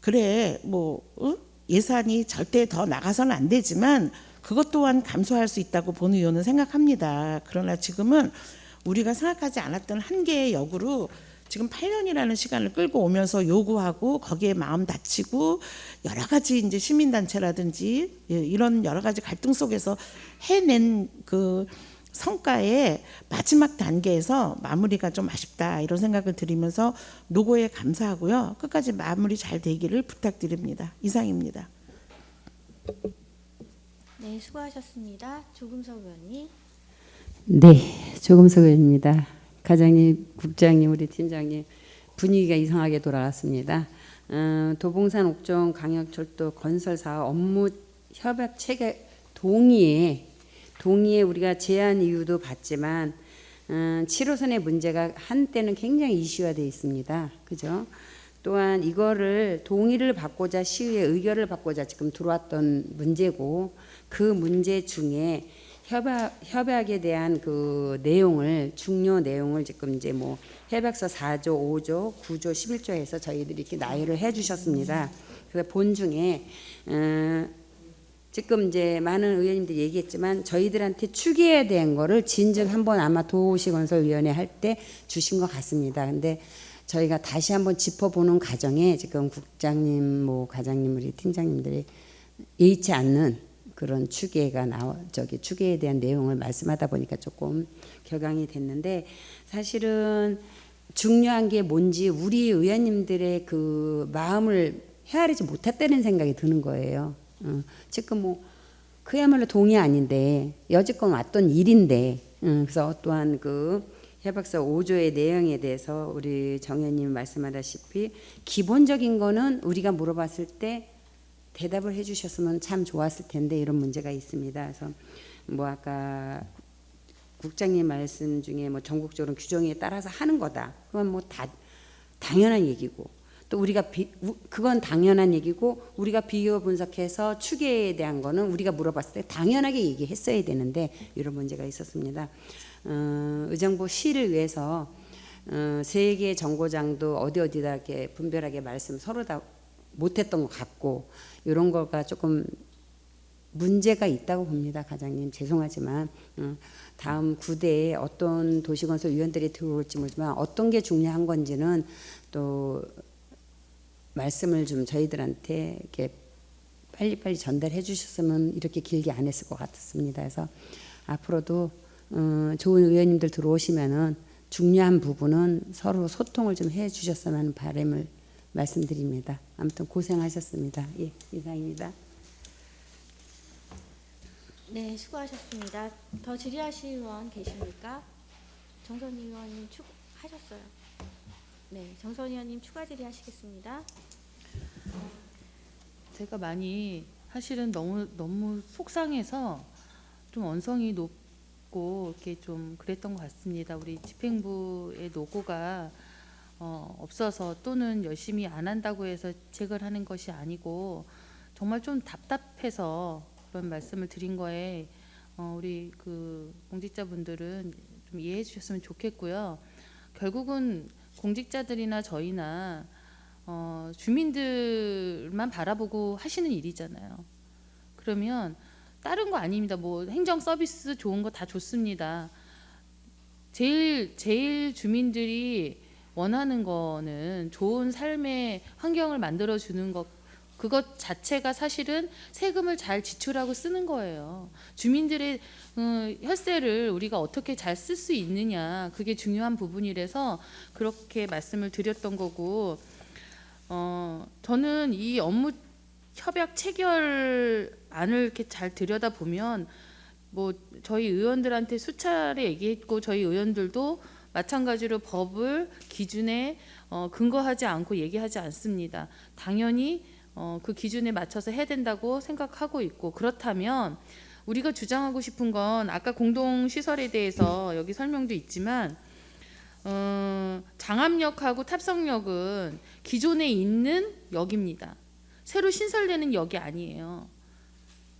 I: 그래 뭐 예산이 절대 더 나가서는 안 되지만 그것 또한 감소할 수 있다고 본 의원은 생각합니다. 그러나 지금은 우리가 생각하지 않았던 한 개의 역으로 지금 8년이라는 시간을 끌고 오면서 요구하고 거기에 마음 다치고 여러 가지 이제 시민단체라든지 이런 여러 가지 갈등 속에서 해낸 그 성과의 마지막 단계에서 마무리가 좀 아쉽다 이런 생각을 드리면서 노고에 감사하고요. 끝까지 마무리 잘 되기를 부탁드립니다. 이상입니다.
A: 네, 수고하셨습니다. 조금석 의원님.
J: 네, 조금석 의원입니다. 과장님, 국장님, 우리 팀장님 분위기가 이상하게 돌아왔습니다. 도봉산 옥정 광역철도 건설 사업 업무 협약 체계 동의에 우리가 제안 이유도 봤지만 7호선의 문제가 한때는 굉장히 이슈화되어 있습니다. 그죠? 또한 이거를 동의를 받고자 시의회 의결을 받고자 지금 들어왔던 문제고 그 문제 중에 협약에 대한 그 내용을 중요 내용을 지금 이제 뭐 협약서 4조, 5조, 9조, 11조에서 저희들이 이렇게 나열을 해주셨습니다. 그래서 본 중에 지금 이제 많은 의원님들이 얘기했지만 저희들한테 추계에 대한 거를 진즉 한번 아마 도시건설위원회 할 때 주신 것 같습니다. 근데 저희가 다시 한번 짚어보는 과정에 지금 국장님, 뭐 과장님, 우리 팀장님들이 예의치 않는 그런 추계가 추계에 대한 내용을 말씀하다 보니까 조금 격앙이 됐는데 사실은 중요한 게 뭔지 우리 의원님들의 그 마음을 헤아리지 못했다는 생각이 드는 거예요. 지금 뭐 그야말로 동의 아닌데 여지껏 왔던 일인데 그래서 또한 그 협약서 5조의 내용에 대해서 우리 정 의원님 말씀하다시피 기본적인 거는 우리가 물어봤을 때 대답을 해주셨으면 참 좋았을 텐데 이런 문제가 있습니다. 그래서 뭐 아까 국장님 말씀 중에 뭐 전국적으로 규정에 따라서 하는 거다. 그건 뭐 다 당연한 얘기고 또 우리가 그건 당연한 얘기고 우리가 비교 분석해서 추계에 대한 거는 우리가 물어봤을 때 당연하게 얘기했어야 되는데 이런 문제가 있었습니다. 의정부 시를 위해서 세 개의 정거장도 어디다 이렇게 분별하게 말씀 서로 다 못했던 것 같고 이런 거가 조금 문제가 있다고 봅니다. 과장님 죄송하지만 다음 9대에 어떤 도시건설위원들이 들어올지 모르지만 어떤 게 중요한 건지는 또 말씀을 좀 저희들한테 이렇게 빨리빨리 전달해 주셨으면 이렇게 길게 안 했을 것 같습니다. 그래서 앞으로도 좋은 의원님들 들어오시면은 중요한 부분은 서로 소통을 좀 해 주셨으면 하는 바람을 말씀드립니다. 아무튼 고생하셨습니다. 예, 이상입니다.
A: 네, 수고하셨습니다. 더 질의하실 의원 계십니까? 정선 의원님 하셨어요. 네, 정선 의원님 추가 질의하시겠습니다.
F: 제가 많이 사실은 너무 속상해서 좀 언성이 높고 이렇게 좀 그랬던 것 같습니다. 우리 집행부의 노고가 없어서 또는 열심히 안 한다고 해서 책을 하는 것이 아니고 정말 좀 답답해서 그런 말씀을 드린 거에 우리 그 공직자분들은 좀 이해해 주셨으면 좋겠고요. 결국은 공직자들이나 저희나 주민들만 바라보고 하시는 일이잖아요. 그러면 다른 거 아닙니다. 뭐 행정 서비스 좋은 거 다 좋습니다. 제일 주민들이 원하는 거는 좋은 삶의 환경을 만들어 주는 것, 그것 자체가 사실은 세금을 잘 지출하고 쓰는 거예요. 주민들의 혈세를 우리가 어떻게 잘 쓸 수 있느냐, 그게 중요한 부분이라서 그렇게 말씀을 드렸던 거고, 저는 이 업무 협약 체결안을 이렇게 잘 들여다 보면 뭐 저희 의원들한테 수차례 얘기했고, 저희 의원들도 마찬가지로 법을 기준에 근거하지 않고 얘기하지 않습니다. 당연히 그 기준에 맞춰서 해야 된다고 생각하고 있고, 그렇다면 우리가 주장하고 싶은 건 아까 공동시설에 대해서 여기 설명도 있지만 장암역하고 탑성역은 기존에 있는 역입니다. 새로 신설되는 역이 아니에요.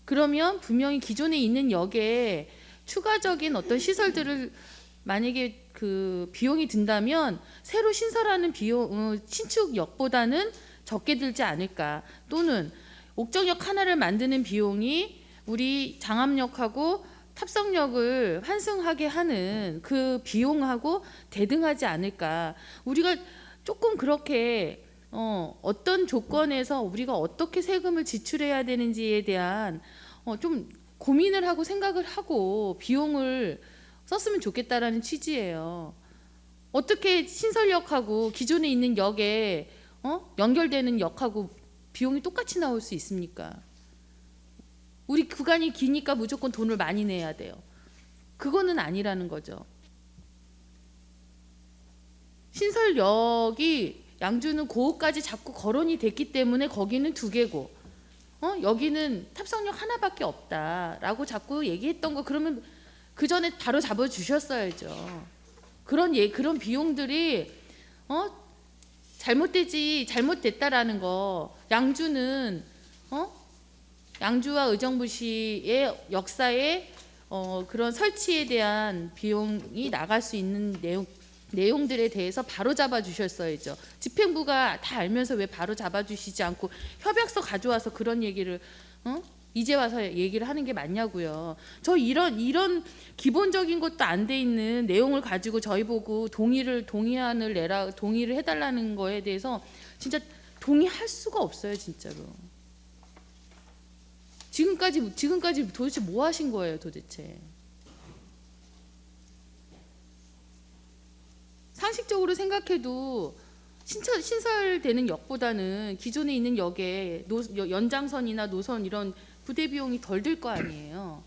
F: 그러면 분명히 기존에 있는 역에 추가적인 어떤 시설들을 만약에 그 비용이 든다면 새로 신설하는 비용 신축역보다는 적게 들지 않을까, 또는 옥정역 하나를 만드는 비용이 우리 장암역하고 탑성역을 환승하게 하는 그 비용하고 대등하지 않을까. 우리가 조금 그렇게 어떤 조건에서 우리가 어떻게 세금을 지출해야 되는지에 대한 좀 고민을 하고 생각을 하고 비용을 썼으면 좋겠다라는 취지예요. 어떻게 신설역하고 기존에 있는 역에 연결되는 역하고 비용이 똑같이 나올 수 있습니까? 우리 구간이 기니까 무조건 돈을 많이 내야 돼요. 그거는 아니라는 거죠. 신설역이 양주는 고까지 자꾸 거론이 됐기 때문에 거기는 2개고 여기는 탑성역 하나밖에 없다라고 자꾸 얘기했던 거, 그러면 그 전에 바로 잡아주셨어야죠. 그런 비용들이 잘못됐다라는 거, 양주는 양주와 의정부시의 역사에 그런 설치에 대한 비용이 나갈 수 있는 내용들에 대해서 바로 잡아주셨어야죠. 집행부가 다 알면서 왜 바로 잡아주시지 않고 협약서 가져와서 그런 얘기를 이제 와서 얘기를 하는 게 맞냐고요. 저 이런 기본적인 것도 안 돼 있는 내용을 가지고 저희 보고 동의안을 내라, 동의를 해달라는 거에 대해서 진짜 동의할 수가 없어요, 진짜로. 지금까지 도대체 뭐 하신 거예요, 도대체? 상식적으로 생각해도 신설되는 역보다는 기존에 있는 역에 연장선이나 노선 이런 부대 비용이 덜 들 거 아니에요.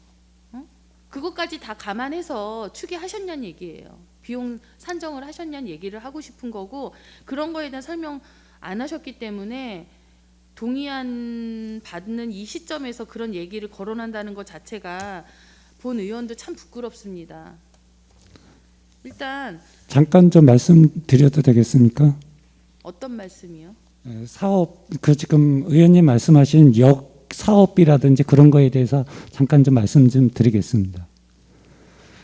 F: 그것까지 다 감안해서 추계하셨냐는 얘기예요. 비용 산정을 하셨냐는 얘기를 하고 싶은 거고, 그런 거에 대한 설명 안 하셨기 때문에 동의안 받는 이 시점에서 그런 얘기를 거론한다는 것 자체가 본 의원도 참 부끄럽습니다. 일단
K: 잠깐 좀 말씀드려도 되겠습니까?
F: 어떤 말씀이요?
K: 사업, 지금 의원님 말씀하신 역 사업비라든지 그런 거에 대해서 잠깐 좀 말씀 좀 드리겠습니다.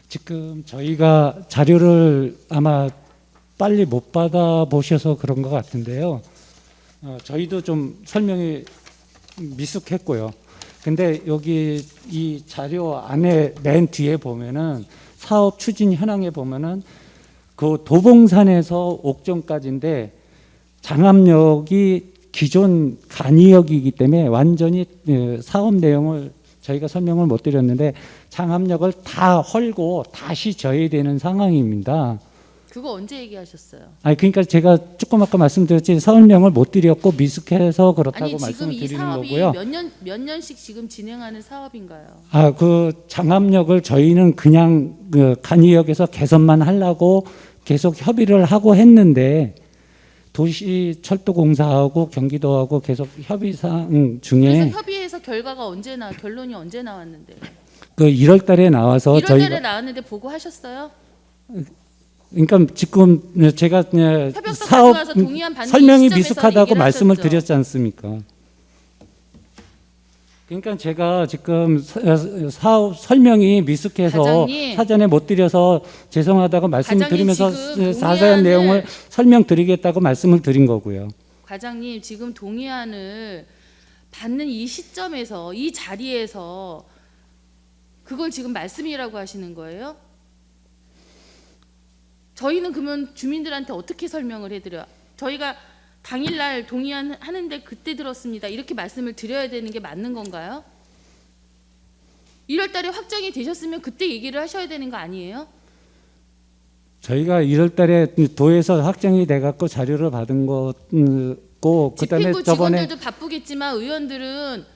K: 지금 저희가 자료를 아마 빨리 못 받아보셔서 그런 것 같은데요. 저희도 좀 설명이 미숙했고요. 근데 여기 이 자료 안에 맨 뒤에 보면은 사업 추진 현황에 보면은 그 도봉산에서 옥정까지인데 장암역이 기존 간이역이기 때문에 완전히 사업 내용을 저희가 설명을 못 드렸는데 장암역을 다 헐고 다시 져야 되는 상황입니다.
F: 그거 언제 얘기하셨어요?
K: 아니 그러니까 제가 조금 아까 말씀드렸지 설명을 못 드렸고 미숙해서 그렇다고
F: 아니,
K: 말씀을
F: 지금 이
K: 드리는
F: 사업이
K: 거고요.
F: 몇 년씩 지금 진행하는 사업인가요?
K: 그 장암역을 저희는 그냥 그 간이역에서 개선만 하려고 계속 협의를 하고 했는데 도시철도공사하고 경기도하고 계속 협의사항 중에
F: 그래서 협의해서 결론이 언제 나왔는데?
K: 그 1월 달에 나와서
F: 1월
K: 저희가
F: 달에 나왔는데 보고 하셨어요?
K: 그러니까 지금 제가
F: 협약서
K: 사업
F: 가져와서 동의안 받는
K: 설명이
F: 시점에서
K: 미숙하다고
F: 얘기를
K: 말씀을
F: 하셨죠.
K: 드렸지 않습니까? 그러니까 제가 지금 사업 설명이 미숙해서
F: 과장님,
K: 사전에 못 드려서 죄송하다고 말씀을
F: 과장님,
K: 드리면서
F: 지금
K: 자세한
F: 동의안을-
K: 내용을 설명드리겠다고 말씀을 드린 거고요.
F: 과장님 지금 동의안을 받는 이 시점에서 이 자리에서 그걸 지금 말씀이라고 하시는 거예요? 저희는 그러면 주민들한테 어떻게 설명을 해드려? 저희가 당일날 동의안 하는데 그때 들었습니다. 이렇게 말씀을 드려야 되는 게 맞는 건가요? 1월 달에 확정이 되셨으면 그때 얘기를 하셔야 되는 거 아니에요?
K: 저희가 1월 달에 도에서 확정이 돼 갖고 자료를 받은 거고 그다음에
F: 집행부
K: 저번에
F: 직원들도 바쁘겠지만 의원들은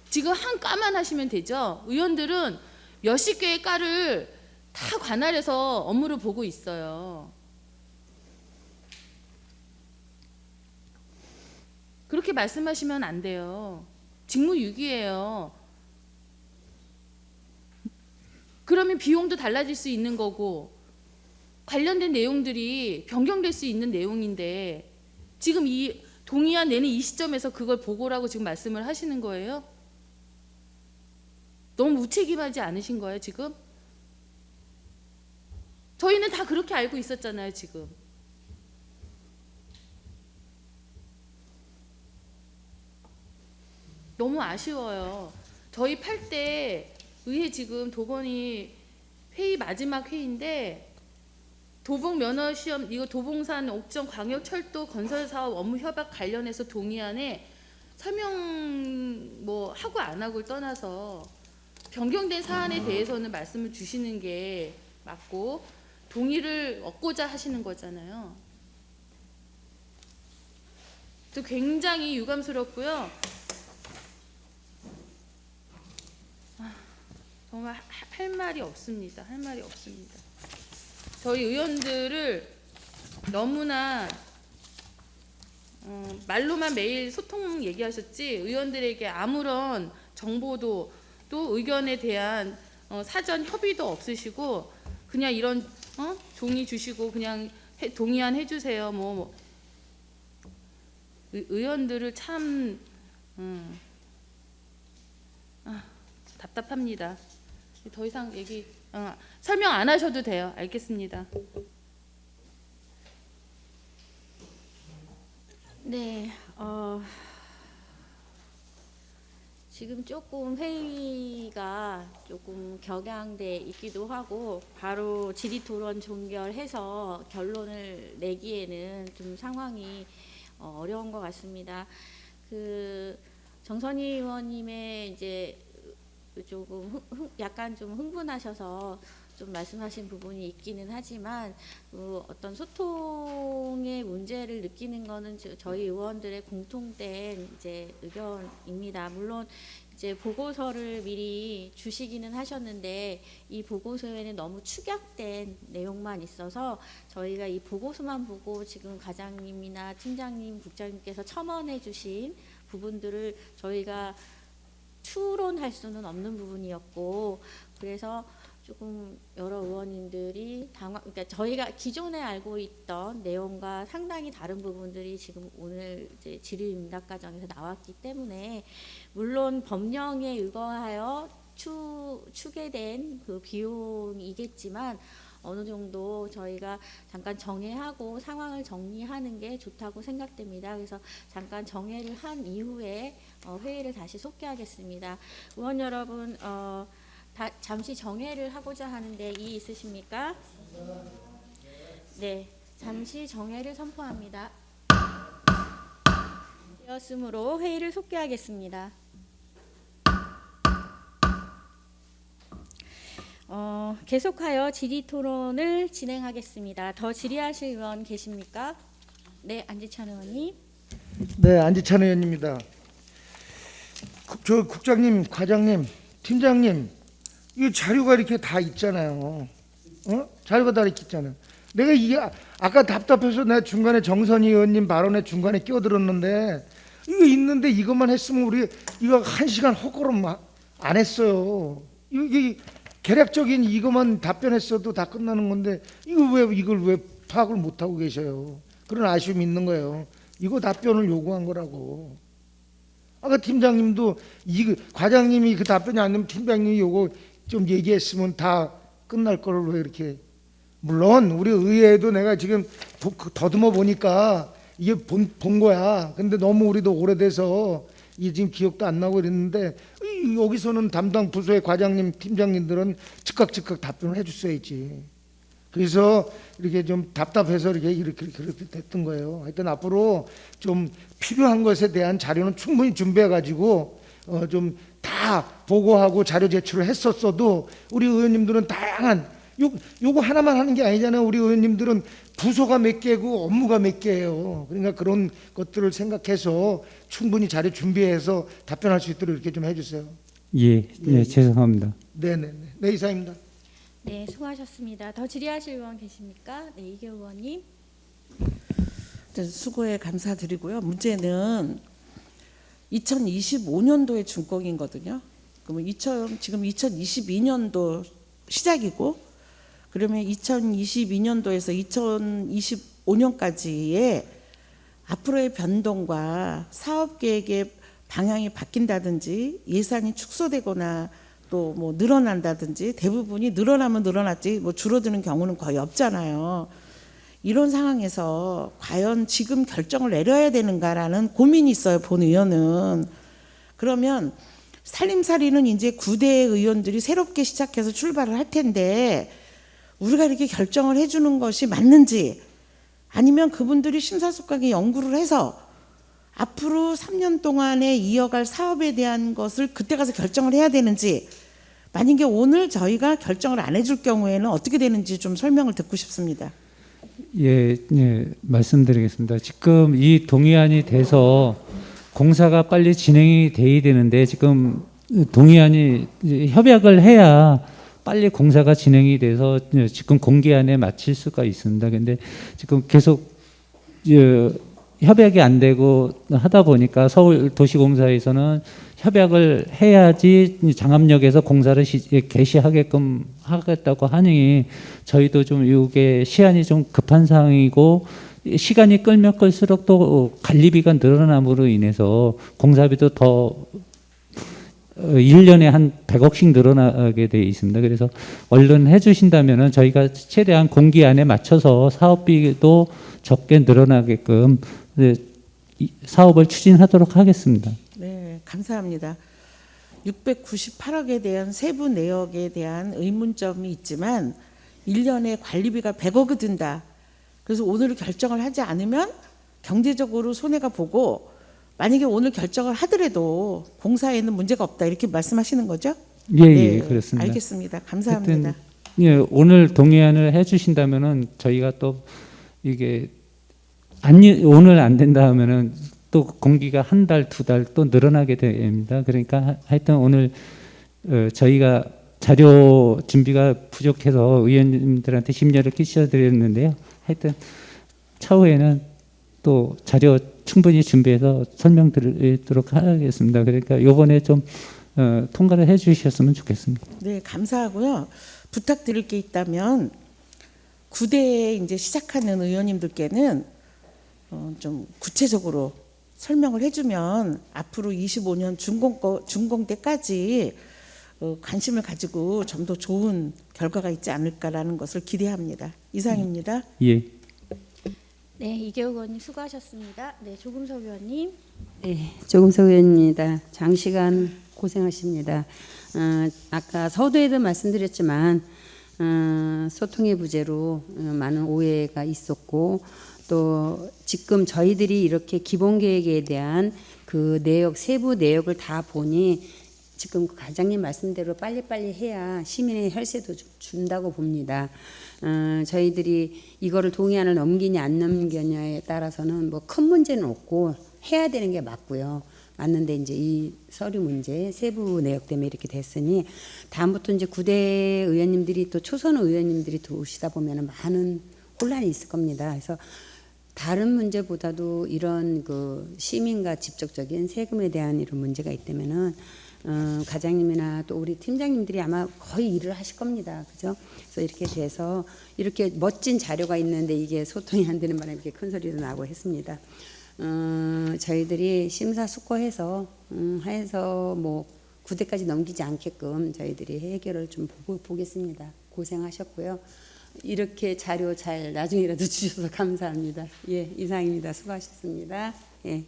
F: 지금 한 과만 하시면 되죠. 의원들은 몇십 개의 과를 다 관할해서 업무를 보고 있어요. 그렇게 말씀하시면 안 돼요. 직무유기예요. 그러면 비용도 달라질 수 있는 거고 관련된 내용들이 변경될 수 있는 내용인데 지금 이 동의안 내는 이 시점에서 그걸 보고라고 지금 말씀을 하시는 거예요? 너무 무책임하지 않으신 거예요 지금? 저희는 다 그렇게 알고 있었잖아요 지금. 너무 아쉬워요. 저희 8대 의회 지금 도건이 회의 마지막 회의인데 도봉 면허 시험 이거 도봉산 옥정 광역철도 건설 사업 업무 협약 관련해서 동의안에 설명 뭐 하고 안 하고를 떠나서 변경된 사안에 대해서는 말씀을 주시는 게 맞고 동의를 얻고자 하시는 거잖아요. 또 굉장히 유감스럽고요. 정말 할 말이 없습니다. 할 말이 없습니다. 저희 의원들을 너무나 말로만 매일 소통 얘기하셨지 의원들에게 아무런 정보도 또 의견에 대한 사전 협의도 없으시고 그냥 이런 종이 주시고 그냥 동의안 해주세요. 뭐 의원들을 참 답답합니다. 더 이상 얘기 설명 안 하셔도 돼요. 알겠습니다.
A: 네, 지금 조금 회의가 조금 격양돼 있기도 하고 바로 질의토론 종결해서 결론을 내기에는 좀 상황이 어려운 것 같습니다. 그 정선희 의원님의 이제 조금 약간 좀 흥분하셔서 좀 말씀하신 부분이 있기는 하지만 어떤 소통의 문제를 느끼는 거는 저희 의원들의 공통된 이제 의견입니다. 물론 이제 보고서를 미리 주시기는 하셨는데 이 보고서에는 너무 축약된 내용만 있어서 저희가 이 보고서만 보고 지금 과장님이나 팀장님, 국장님께서 첨언해 주신 부분들을 저희가 추론할 수는 없는 부분이었고 그래서 조금 여러 의원님들이 그러니까 저희가 기존에 알고 있던 내용과 상당히 다른 부분들이 지금 오늘 이제 질의응답 과정에서 나왔기 때문에 물론 법령에 의거하여 추계된 그 비용이겠지만 어느 정도 저희가 잠깐 정회하고 상황을 정리하는 게 좋다고 생각됩니다. 그래서 잠깐 정회를 한 이후에 회의를 다시 속개하겠습니다. 의원 여러분 잠시 정회를 하고자 하는데 이의 있으십니까? 네, 잠시 정회를 선포합니다. 되었으므로 회의를 속개하겠습니다. 계속하여 질의토론을 진행하겠습니다. 더 질의하실 의원 계십니까? 네, 안지찬 의원님.
E: 네, 안지찬 의원입니다. 저 국장님, 과장님, 팀장님, 이 자료가 이렇게 다 있잖아요. 자료가 다 이렇게 있잖아요. 내가 이게 아까 답답해서 내가 중간에 정선희 의원님 발언에 중간에 끼어들었는데 이거 있는데 이것만 했으면 우리 이거 1시간 헛걸음 안 했어요. 이게 개략적인 이것만 답변했어도 다 끝나는 건데 이걸 왜 파악을 못 하고 계셔요? 그런 아쉬움이 있는 거예요. 이거 답변을 요구한 거라고. 아까 팀장님도 과장님이 그 답변이 안 되면 팀장님이 요거 좀 얘기했으면 다 끝날 거를 왜 이렇게. 물론 우리 의회에도 내가 지금 더듬어 보니까 이게 본 거야. 근데 너무 우리도 오래돼서 이게 지금 기억도 안 나고 이랬는데 여기서는 담당 부서의 과장님, 팀장님들은 즉각 답변을 해줬어야지. 그래서 이렇게 좀 답답해서 이렇게 됐던 거예요. 하여튼 앞으로 좀 필요한 것에 대한 자료는 충분히 준비해가지고 좀 다 보고하고 자료 제출을 했었어도 우리 의원님들은 다양한 요거 하나만 하는 게 아니잖아요. 우리 의원님들은 부서가 몇 개고 업무가 몇 개예요. 그러니까 그런 것들을 생각해서 충분히 자료 준비해서 답변할 수 있도록 이렇게 좀 해주세요.
K: 예, 네, 죄송합니다.
E: 네네네. 네, 이상입니다.
A: 네, 수고하셨습니다. 더 질의하실 의원 계십니까? 네, 이계호 의원님.
I: 수고에 감사드리고요. 문제는 2025년도의 준공이거든요. 그러면 지금 2022년도 시작이고 그러면 2022년도에서 2025년까지의 앞으로의 변동과 사업 계획의 방향이 바뀐다든지 예산이 축소되거나 또 뭐 늘어난다든지 대부분이 늘어나면 늘어났지 뭐 줄어드는 경우는 거의 없잖아요. 이런 상황에서 과연 지금 결정을 내려야 되는가라는 고민이 있어요. 본 의원은. 그러면 살림살이는 이제 9대 의원들이 새롭게 시작해서 출발을 할 텐데 우리가 이렇게 결정을 해주는 것이 맞는지 아니면 그분들이 심사숙고하게 연구를 해서 앞으로 3년 동안에 이어갈 사업에 대한 것을 그때 가서 결정을 해야 되는지 만약에 오늘 저희가 결정을 안 해줄 경우에는 어떻게 되는지 좀 설명을 듣고 싶습니다.
K: 예, 말씀드리겠습니다. 지금 이 동의안이 돼서 공사가 빨리 진행이 돼야 되는데 지금 동의안이 협약을 해야 빨리 공사가 진행이 돼서 지금 공기안에 마칠 수가 있습니다. 근데 지금 계속 협약이 안 되고 하다 보니까 서울도시공사에서는 협약을 해야지 장암역에서 공사를 개시하게끔 하겠다고 하니 저희도 좀 이게 시한이 좀 급한 상황이고 시간이 끌면 끌수록 또 관리비가 늘어남으로 인해서 공사비도 더 1년에 한 100억씩 늘어나게 돼 있습니다. 그래서 얼른 해주신다면은 저희가 최대한 공기안에 맞춰서 사업비도 적게 늘어나게끔 사업을 추진하도록 하겠습니다.
I: 네, 감사합니다. 698억에 대한 세부 내역에 대한 의문점이 있지만 1년에 관리비가 100억이 든다. 그래서 오늘 결정을 하지 않으면 경제적으로 손해가 보고 만약에 오늘 결정을 하더라도 공사에는 문제가 없다 이렇게 말씀하시는 거죠?
K: 예,
I: 네,
K: 그렇습니다.
I: 알겠습니다. 감사합니다.
K: 예, 오늘 동의안을 해주신다면은 저희가 또 이게 오늘 안 된다 하면은 또 공기가 한 달, 두 달 또 늘어나게 됩니다. 그러니까 하여튼 오늘 저희가 자료 준비가 부족해서 의원님들한테 심려를 끼쳐드렸는데요. 하여튼 차후에는 또 자료 충분히 준비해서 설명드리도록 하겠습니다. 그러니까 이번에 좀 통과를 해주셨으면 좋겠습니다.
I: 네, 감사하고요. 부탁드릴 게 있다면 9대에 이제 시작하는 의원님들께는 좀 구체적으로 설명을 해주면 앞으로 25년 준공 때까지 관심을 가지고 좀 더 좋은 결과가 있지 않을까라는 것을 기대합니다. 이상입니다.
K: 예.
A: 네, 이계호 의원님 수고하셨습니다. 네, 조금석 의원님.
J: 네, 조금석 의원입니다. 장시간 고생하십니다. 아까 서두에도 말씀드렸지만 소통의 부재로 많은 오해가 있었고 또 지금 저희들이 이렇게 기본 계획에 대한 그 내역 세부 내역을 다 보니 지금 그 과장님 말씀대로 빨리빨리 해야 시민의 혈세도 준다고 봅니다. 저희들이 이거를 동의안을 넘기냐 안 넘기냐에 따라서는 뭐 큰 문제는 없고 해야 되는 게 맞고요. 맞는데 이제 이 서류 문제 세부 내역 때문에 이렇게 됐으니 다음부터 이제 9대 의원님들이 또 초선 의원님들이 들어오시다 보면 많은 혼란이 있을 겁니다. 그래서 다른 문제보다도 이런 그 시민과 직접적인 세금에 대한 이런 문제가 있다면은 과장님이나 또 우리 팀장님들이 아마 거의 일을 하실 겁니다. 그죠? 그래서 이렇게 돼서 이렇게 멋진 자료가 있는데 이게 소통이 안 되는 바람에 이렇게 큰 소리도 나고 했습니다. 저희들이 심사숙고해서 해서 뭐 9대까지 넘기지 않게끔 저희들이 해결을 좀 보겠습니다. 고생하셨고요. 이렇게 자료 잘 나중이라도 주셔서 감사합니다. 예, 이상입니다. 수고하셨습니다. 예.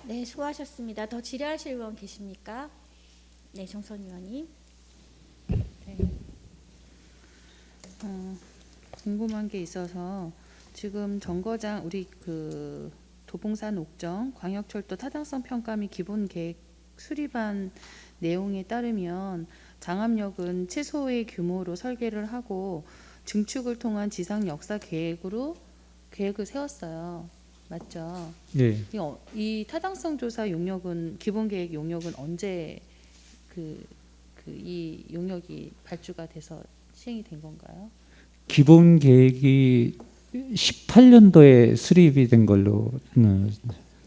A: 네, 수고하셨습니다. 더 질의하실 의원 계십니까? 네, 정선 의원님.
F: 궁금한 게 있어서 지금 정거장 우리 그 도봉산 옥정 광역철도 타당성 평가 및 기본 계획 수립안 내용에 따르면 장암역은 최소의 규모로 설계를 하고 증축을 통한 지상 역사 계획을 세웠어요. 맞죠?
K: 네.
F: 이 타당성 조사 용역은 기본 계획 용역은 언제 이 용역이 발주가 돼서 시행이 된 건가요?
K: 기본 계획이 18년도에 수립이 된 걸로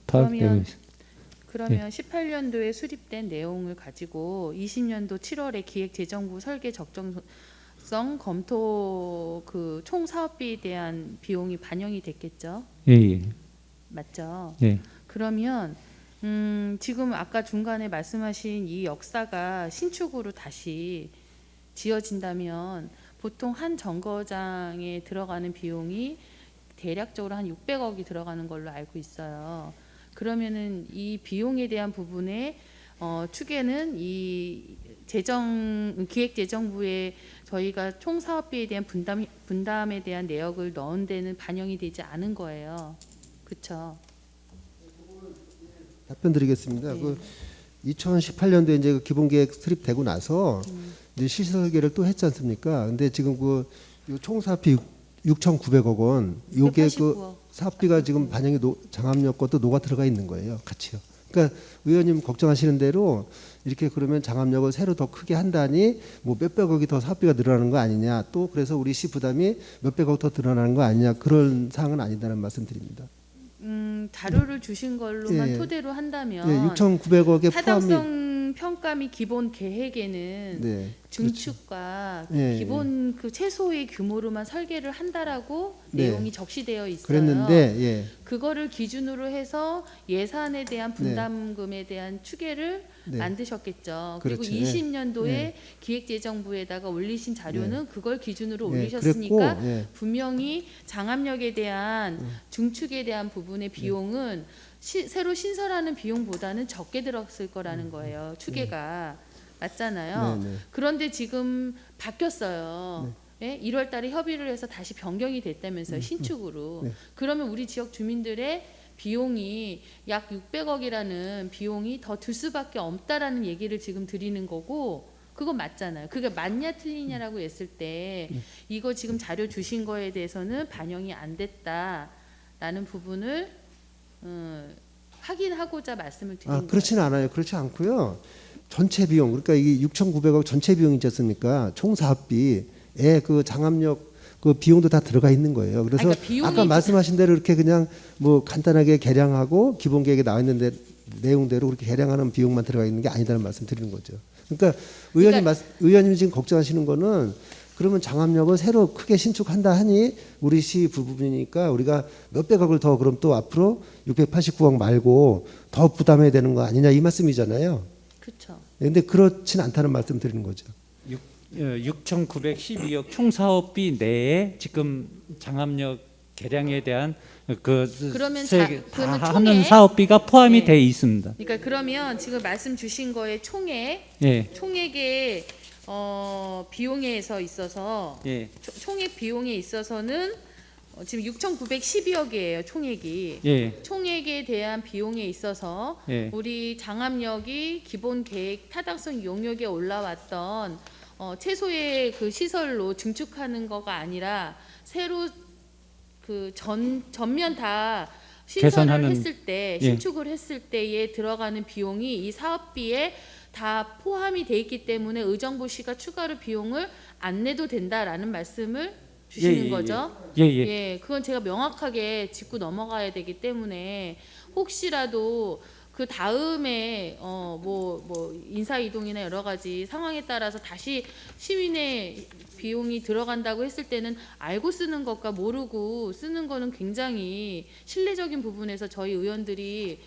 K: 파악되고 있습니다.
F: 그러면 18년도에 수립된 내용을 가지고 20년도 7월에 기획재정부 설계 적정성 검토 그 총 사업비에 대한 비용이 반영이 됐겠죠?
K: 예.
F: 맞죠?
K: 예.
F: 그러면 지금 아까 중간에 말씀하신 이 역사가 신축으로 다시 지어진다면 보통 한 정거장에 들어가는 비용이 대략적으로 한 600억이 들어가는 걸로 알고 있어요. 그러면은 이 비용에 대한 부분에 추계는 이 기획재정부에 저희가 총 사업비에 대한 분담에 대한 내역을 넣은 데는 반영이 되지 않은 거예요. 그렇죠?
B: 답변 드리겠습니다.
F: 네.
B: 그 2018년도에 이제 그 기본계획 수립되고 나서 이제 실시 설계를 또 했지 않습니까? 근데 지금 그 총 사업비 6,900억 원, 요게 그
F: 689억.
B: 사업비가 지금 반영이 장암역 것도 녹아 들어가 있는 거예요, 같이요. 그러니까 의원님 걱정하시는 대로 이렇게 그러면 장암역을 새로 더 크게 한다니 뭐 몇백억이 더 사업비가 늘어나는 거 아니냐, 또 그래서 우리 시 부담이 몇백억 더 늘어나는 거 아니냐, 그런 사항은 아니다는 말씀드립니다.
F: 자료를 주신 걸로만
B: 예.
F: 토대로 한다면
B: 예, 6,900억에 포함이
F: 타당성 평가 및 기본 계획에는
B: 네,
F: 증축과
B: 예,
F: 기본 그 최소의 규모로만 설계를 한다라고
B: 네.
F: 내용이 적시되어 있어요.
B: 그랬는데 예.
F: 그거를 기준으로 해서 예산에 대한 분담금에 대한 추계를
B: 네.
F: 만드셨겠죠.
B: 그렇죠.
F: 그리고
B: 예.
F: 20년도에
B: 예.
F: 기획재정부에다가 올리신 자료는 그걸 기준으로
B: 예,
F: 올리셨으니까
B: 그랬고, 예.
F: 분명히 장암역에 대한 증축에 대한 부분의 비용은 새로 신설하는 비용보다는 적게 들었을 거라는 거예요. 추계가. 맞잖아요.
B: 네, 네.
F: 그런데 지금 바뀌었어요. 예? 1월 달에 협의를 해서 다시 변경이 됐다면서요. 신축으로.
B: 네.
F: 그러면 우리 지역 주민들의 비용이 약 600억이라는 비용이 더 들 수밖에 없다라는 얘기를 지금 드리는 거고, 그거 맞잖아요. 그게 맞냐 틀리냐라고 했을 때 이거 지금 자료 주신 거에 대해서는 반영이 안 됐다라는 부분을 확인하고자 말씀을 드린 거예요.
B: 그렇지는 않아요. 그렇지 않고요. 전체 비용, 그러니까 이게 6,900억 전체 비용이 있지 않습니까? 총 사업비에 그 장암역 그 비용도 다 들어가 있는 거예요. 그래서
F: 그러니까 비용이
B: 아까 말씀하신 대로 이렇게 그냥 뭐 간단하게 계량하고 기본 계획에 나와 있는데 내용대로 그렇게 계량하는 비용만 들어가 있는 게 아니다는 말씀 드리는 거죠. 그러니까 의원님 지금 걱정하시는 거는 그러면 장암역을 새로 크게 신축한다 하니 우리 시 부분이니까 우리가 몇백억을 더 그럼 또 앞으로 689억 말고 더 부담해야 되는 거 아니냐 이 말씀이잖아요.
F: 그렇죠.
B: 근데 그렇진 않다는 말씀 드리는 거죠.
K: 6,912억 총 사업비 내에 지금 장암역 개량에 대한
F: 그러면 그러면
K: 하는
F: 총액?
K: 사업비가 포함이
F: 네.
K: 돼 있습니다.
F: 그러니까 그러면 지금 말씀 주신 거에
K: 예.
F: 총액의 비용에서 있어서
K: 예.
F: 총액 비용에 있어서는 지금 6,912억이에요. 총액이.
K: 예.
F: 총액에 대한 비용에 있어서
K: 예.
F: 우리 장암역이 기본 계획 타당성 용역에 올라왔던 최소의 그 시설로 증축하는 거가 아니라 새로 그 전면 다 신설을
K: 개선하는,
F: 했을 때
K: 예.
F: 신축을 했을 때에 들어가는 비용이 이 사업비에 다 포함이 돼 있기 때문에 의정부시가 추가로 비용을 안 내도 된다라는 말씀을 주시는 거죠.
K: 예.
F: 그건 제가 명확하게 짚고 넘어가야 되기 때문에 혹시라도 그 다음에 뭐 인사 이동이나 여러 가지 상황에 따라서 다시 시민의 비용이 들어간다고 했을 때는 알고 쓰는 것과 모르고 쓰는 거는 굉장히 신뢰적인 부분에서 저희 의원들이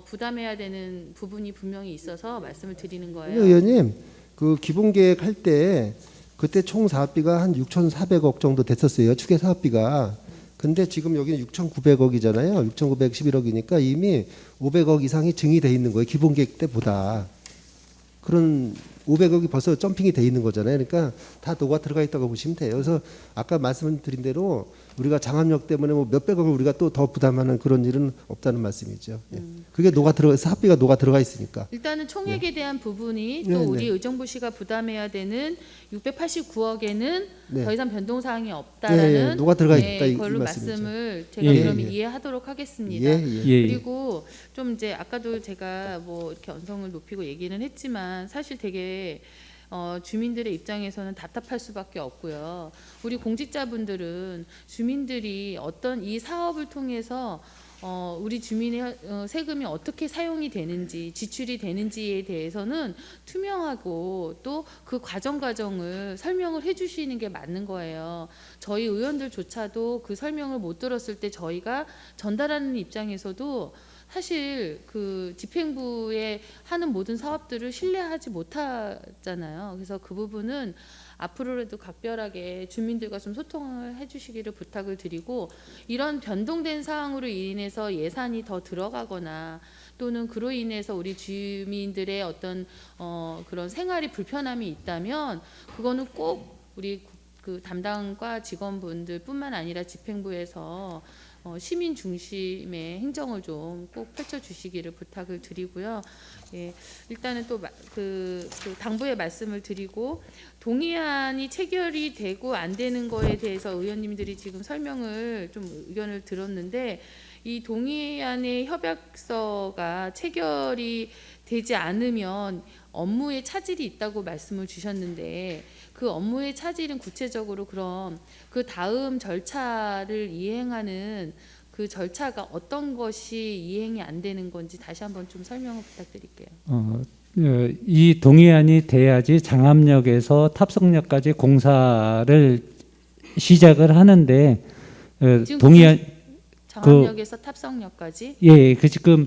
F: 부담해야 되는 부분이 분명히 있어서 말씀을 드리는 거예요.
B: 의원님, 그 기본 계획 할 때 그때 총 사업비가 한 6,400억 정도 됐었어요. 추계 사업비가. 근데 지금 여기는 6,900억이잖아요. 6,911억이니까 이미 500억 이상이 증이 돼 있는 거예요. 기본 계획 때보다. 그런 500억이 벌써 점핑이 돼 있는 거잖아요. 그러니까 다 녹아 들어가 있다고 보시면 돼요. 그래서 아까 말씀드린 대로 우리가 장암역 때문에 뭐 몇백억을 우리가 또 더 부담하는 그런 일은 없다는 말씀이죠. 예. 그게 녹아 들어가 사업비가 녹아 들어가 있으니까.
F: 일단은 총액에 대한 부분이 또
B: 네,
F: 우리
B: 네.
F: 의정부시가 부담해야 되는 689억에는
B: 네.
F: 더 이상 변동 사항이
B: 예,
F: 없다라는
B: 예, 녹아 들어가 있다 이
F: 걸로
B: 말씀이죠.
F: 말씀을 제가
K: 예,
F: 그러면
B: 예.
F: 이해하도록 하겠습니다.
B: 예, 예.
K: 예,
F: 그리고 좀 이제 아까도 제가 뭐 이렇게 언성을 높이고 얘기는 했지만 사실 되게 주민들의 입장에서는 답답할 수밖에 없고요. 우리 공직자분들은 주민들이 어떤 이 사업을 통해서 우리 주민의 세금이 어떻게 사용이 되는지 지출이 되는지에 대해서는 투명하고 또 그 과정을 설명을 해주시는 게 맞는 거예요. 저희 의원들조차도 그 설명을 못 들었을 때 저희가 전달하는 입장에서도 사실 그 집행부에 하는 모든 사업들을 신뢰하지 못하잖아요. 그래서 그 부분은 앞으로라도 각별하게 주민들과 좀 소통을 해주시기를 부탁을 드리고 이런 변동된 사항으로 인해서 예산이 더 들어가거나 또는 그로 인해서 우리 주민들의 어떤 그런 생활이 불편함이 있다면 그거는 꼭 우리 그 담당과 직원분들뿐만 아니라 집행부에서 시민 중심의 행정을 좀 꼭 펼쳐주시기를 부탁을 드리고요. 예, 일단은 또 그 당부의 말씀을 드리고 동의안이 체결이 되고 안 되는 거에 대해서 의원님들이 지금 설명을 좀 의견을 들었는데 이 동의안의 협약서가 체결이 되지 않으면 업무에 차질이 있다고 말씀을 주셨는데 그 업무의 차질은 구체적으로 그럼 그 다음 절차를 이행하는 그 절차가 어떤 것이 이행이 안 되는 건지 다시 한번 좀 설명을 부탁드릴게요.
K: 이 동의안이 돼야지 장암역에서 탑승역까지 공사를 시작을 하는데
F: 지금
K: 동의안
F: 장암역에서 탑성역까지
K: 예, 그 지금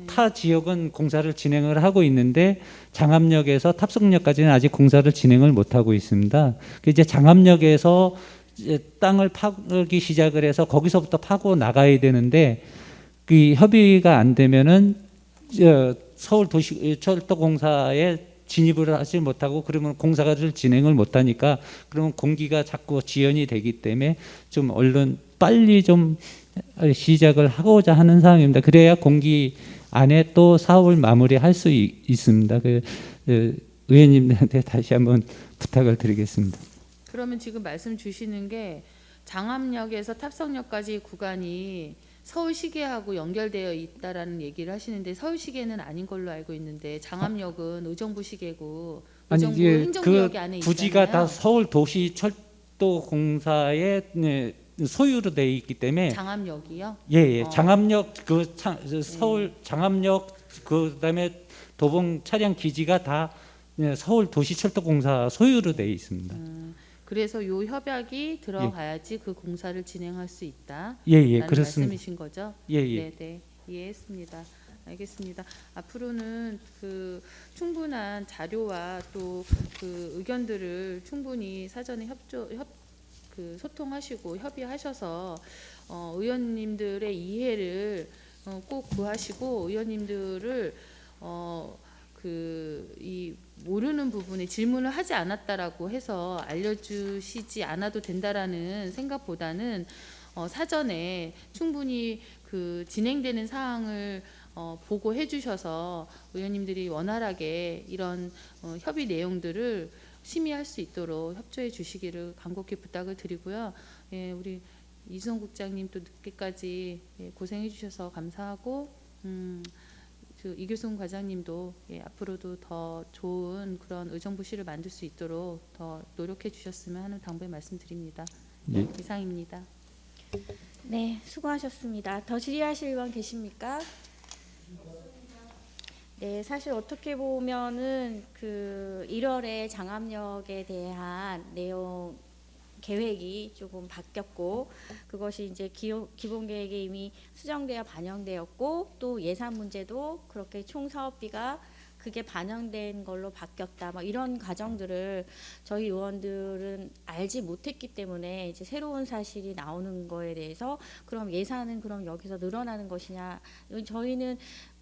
K: 타 지역은 공사를 진행을 하고 있는데 장암역에서 탑승역까지는 아직 공사를 진행을 못 하고 있습니다. 이제 장암역에서 이제 땅을 파기 시작을 해서 거기서부터 파고 나가야 되는데 그 협의가 안 되면은 서울도시철도공사에 진입을 하지 못하고 그러면 공사를 진행을 못하니까 그러면 공기가 자꾸 지연이 되기 때문에 좀 얼른 빨리 좀 시작을 하고자 하는 상황입니다. 그래야 공기 안에 또 사업을 마무리할 수 있습니다. 의원님들한테 다시 한번 부탁을 드리겠습니다.
F: 그러면 지금 말씀 주시는 게 장암역에서 탑성역까지 구간이 서울시계하고 연결되어 있다라는 얘기를 하시는데 서울시계는 아닌 걸로 알고 있는데 장암역은 의정부시계고 의정부 행정구역이
K: 그
F: 안에
K: 부지가
F: 있잖아요.
K: 다 서울도시철도공사의 소유로 되어 있기 때문에
F: 장암역이요?
K: 예, 장암역 서울 장암역 그다음에 도봉 차량 기지가 다 서울도시철도공사 소유로 되어 있습니다.
F: 그래서 요 협약이 들어가야지 그 공사를 진행할 수 있다.
K: 예,
F: 라는
K: 그렇습니다.
F: 말씀이신 거죠?
K: 예.
F: 네, 네. 이해했습니다. 알겠습니다. 앞으로는 그 충분한 자료와 또 그 의견들을 충분히 사전에 소통하시고 협의하셔서 의원님들의 이해를 꼭 구하시고 의원님들을 이 모르는 부분에 질문을 하지 않았다라고 해서 알려주시지 않아도 된다라는 생각보다는 사전에 충분히 그 진행되는 사항을 보고해 주셔서 의원님들이 원활하게 이런 협의 내용들을 심의할 수 있도록 협조해 주시기를 간곡히 부탁을 드리고요. 예, 우리 이수성 국장님 또 늦게까지 고생해 주셔서 감사하고 그 이규승 과장님도 앞으로도 더 좋은 그런 의정부시를 만들 수 있도록 더 노력해 주셨으면 하는 당부의 말씀드립니다.
K: 예.
F: 이상입니다.
A: 네, 수고하셨습니다. 더 질의하실 의원 계십니까? 네, 사실 어떻게 보면은 그 1월에 장암역에 대한 내용 계획이 조금 바뀌었고 그것이 이제 기본 계획에 이미 수정되어 반영되었고 또 예산 문제도 그렇게 총 사업비가 그게 반영된 걸로 바뀌었다. 뭐 이런 과정들을 저희 의원들은 알지 못했기 때문에 이제 새로운 사실이 나오는 거에 대해서 그럼 예산은 그럼 여기서 늘어나는 것이냐? 저희는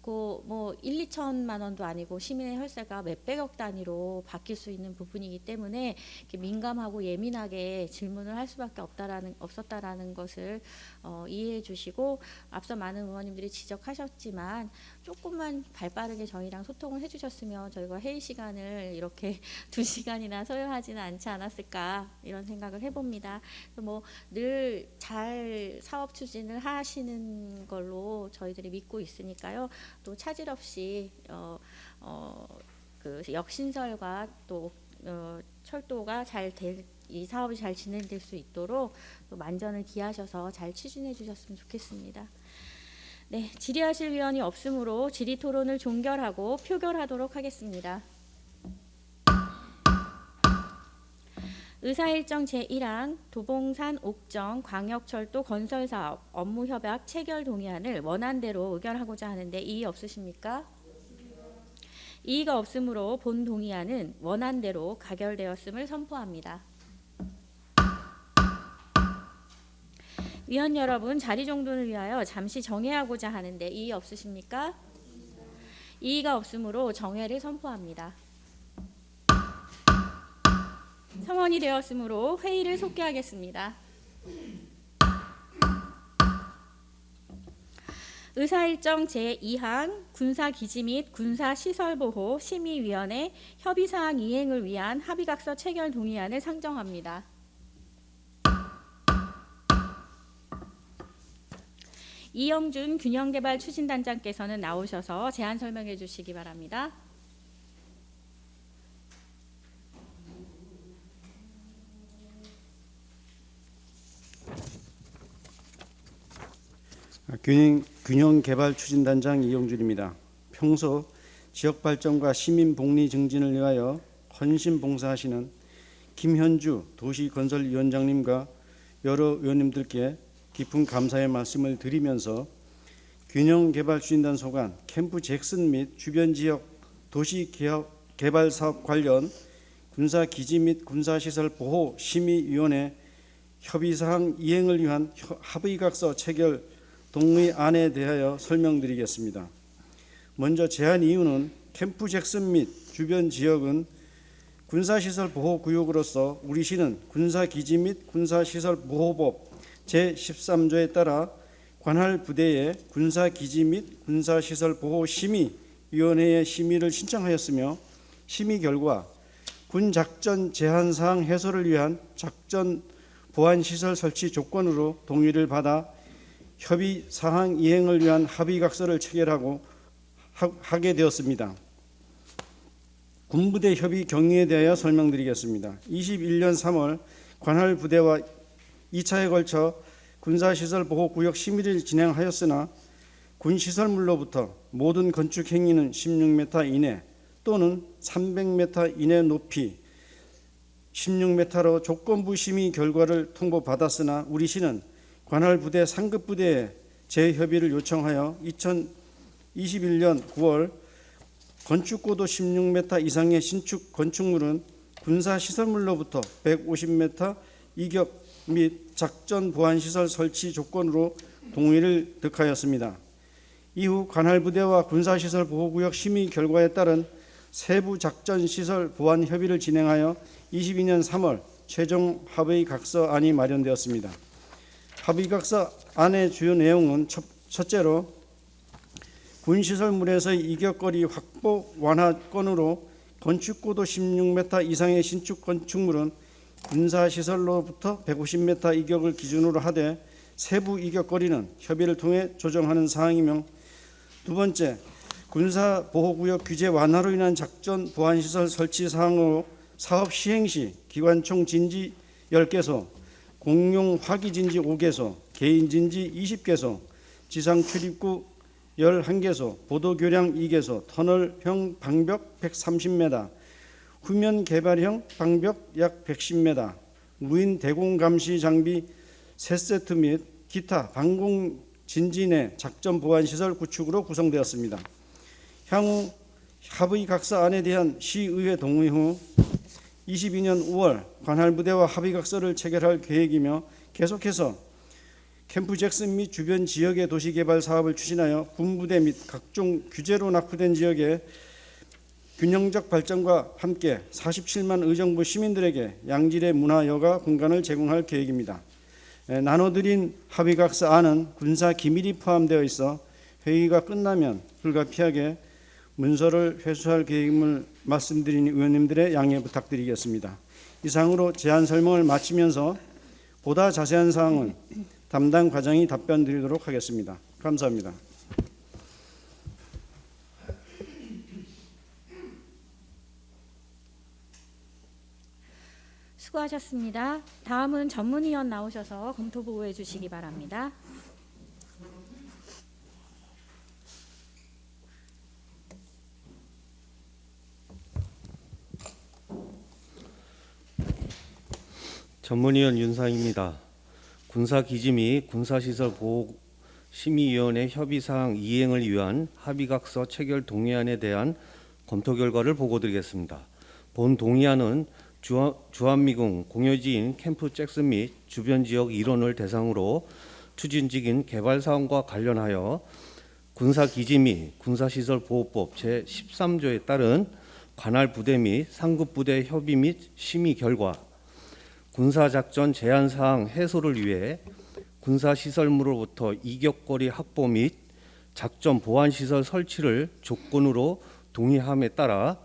A: 뭐 1, 2천만 원도 아니고 시민의 혈세가 몇백억 단위로 바뀔 수 있는 부분이기 때문에 이렇게 민감하고 예민하게 질문을 할 수밖에 없었다라는 것을 이해해 주시고, 앞서 많은 의원님들이 지적하셨지만 조금만 발빠르게 저희랑 소통을 해주셨으면 저희가 회의 시간을 이렇게 2시간이나 소요하지는 않지 않았을까 이런 생각을 해봅니다. 뭐 늘 잘 사업 추진을 하시는 걸로 저희들이 믿고 있으니까요. 또 차질 없이 그 역신설과 또 철도가 이 사업이 잘 진행될 수 있도록 또 만전을 기하셔서 잘 추진해 주셨으면 좋겠습니다. 네, 질의하실 위원이 없으므로 질의 토론을 종결하고 표결하도록 하겠습니다. 의사일정 제1항 도봉산 옥정 광역철도 건설사업 업무협약 체결 동의안을 원안대로 의결하고자 하는데 이의 없으십니까? 이의가 없으므로 본 동의안은 원안대로 가결되었음을 선포합니다. 위원 여러분, 자리 정돈을 위하여 잠시 정회하고자 하는데 이의 없으십니까? 이의가 없으므로 정회를 선포합니다. 성원이 되었으므로 회의를 속개하겠습니다. 의사일정 제2항 군사기지 및 군사시설보호 심의위원회 협의사항 이행을 위한 합의각서 체결 동의안을 상정합니다. 이영준 균형개발 추진단장께서는 나오셔서 제안 설명해 주시기 바랍니다.
L: 균형개발추진단장 이영준입니다. 평소 지역발전과 시민복리 증진을 위하여 헌신 봉사하시는 김현주 도시건설위원장님과 여러 의원님들께 깊은 감사의 말씀을 드리면서 균형개발추진단 소관 캠프 잭슨 및 주변 지역 도시개발사업 관련 군사기지 및 군사시설 보호 심의위원회 협의사항 이행을 위한 합의각서 체결 동의안에 대하여 설명드리겠습니다. 먼저 제안 이유는 캠프 잭슨 및 주변 지역은 군사시설 보호구역으로서 우리 시는 군사기지 및 군사시설 보호법 제13조에 따라 관할 부대의 군사기지 및 군사시설 보호심의위원회에 심의를 신청하였으며 심의 결과 군작전 제한사항 해소를 위한 작전 보안시설 설치 조건으로 동의를 받아 협의 사항 이행을 위한 합의각서를 하게 되었습니다. 군부대 협의 경위에 대하여 설명드리겠습니다. 21년 3월 관할 부대와 2차에 걸쳐 군사시설 보호구역 심의를 진행하였으나 군시설물로부터 모든 건축 행위는 16m 이내 또는 300m 이내 높이 16m로 조건부 심의 결과를 통보받았으나 우리 시는 관할 부대 상급 부대에 재협의를 요청하여 2021년 9월 건축고도 16m 이상의 신축 건축물은 군사시설물로부터 150m 이격 및 작전 보안시설 설치 조건으로 동의를 득하였습니다. 이후 관할 부대와 군사시설 보호구역 심의 결과에 따른 세부 작전시설 보안 협의를 진행하여 22년 3월 최종 합의각서안이 마련되었습니다. 합의각서 안의 주요 내용은 첫째로 군시설물에서의 이격거리 확보 완화건으로 건축고도 16m 이상의 신축 건축물은 군사시설로부터 150m 이격을 기준으로 하되 세부 이격거리는 협의를 통해 조정하는 사항이며, 두 번째, 군사보호구역 규제 완화로 인한 작전 보안시설 설치 사항으로 사업 시행 시 기관총 진지 10개소, 공용 화기진지 5개소, 개인진지 20개소, 지상 출입구 11개소, 보도교량 2개소, 터널형 방벽 130m, 후면 개발형 방벽 약 110m, 무인 대공 감시 장비 3세트 및 기타 방공 진지 내 작전 보안 시설 구축으로 구성되었습니다. 향후 합의각서안에 대한 시의회 동의 후 22년 5월 관할부대와 합의각서를 체결할 계획이며 계속해서 캠프 잭슨 및 주변 지역의 도시개발 사업을 추진하여 군부대 및 각종 규제로 낙후된 지역의 균형적 발전과 함께 47만 의정부 시민들에게 양질의 문화 여가 공간을 제공할 계획입니다. 나눠드린 합의각서안은 군사 기밀이 포함되어 있어 회의가 끝나면 불가피하게 문서를 회수할 계획임을 말씀드린 의원님들의 양해 부탁드리겠습니다. 이상으로 제안 설명을 마치면서 보다 자세한 사항은 담당 과장이 답변 드리도록 하겠습니다. 감사합니다.
A: 수고하셨습니다. 다음은 전문위원 나오셔서 검토 보고해 주시기 바랍니다.
C: 전문위원 윤상입니다. 군사기지 및 군사시설보호심의위원회 협의사항 이행을 위한 합의각서 체결 동의안에 대한 검토 결과를 보고드리겠습니다. 본 동의안은 주한미군 공여지인 캠프 잭슨 및 주변 지역 일원을 대상으로 추진 중인 개발 사항과 관련하여 군사기지 및 군사시설보호법 제13조에 따른 관할 부대 및 상급 부대 협의 및 심의 결과 군사작전 제한 사항 해소를 위해 군사시설물로부터 이격거리 확보 및 작전 보안 시설 설치를 조건으로 동의함에 따라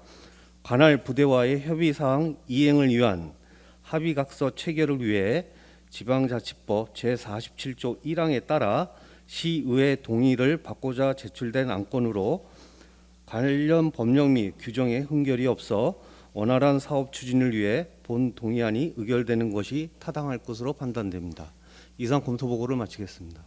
C: 관할 부대와의 협의 사항 이행을 위한 합의각서 체결을 위해 지방자치법 제47조 1항에 따라 시의회 동의를 받고자 제출된 안건으로 관련 법령 및 규정에 흠결이 없어 원활한 사업 추진을 위해 본 동의안이 의결되는 것이 타당할 것으로 판단됩니다. 이상 검토 보고를 마치겠습니다.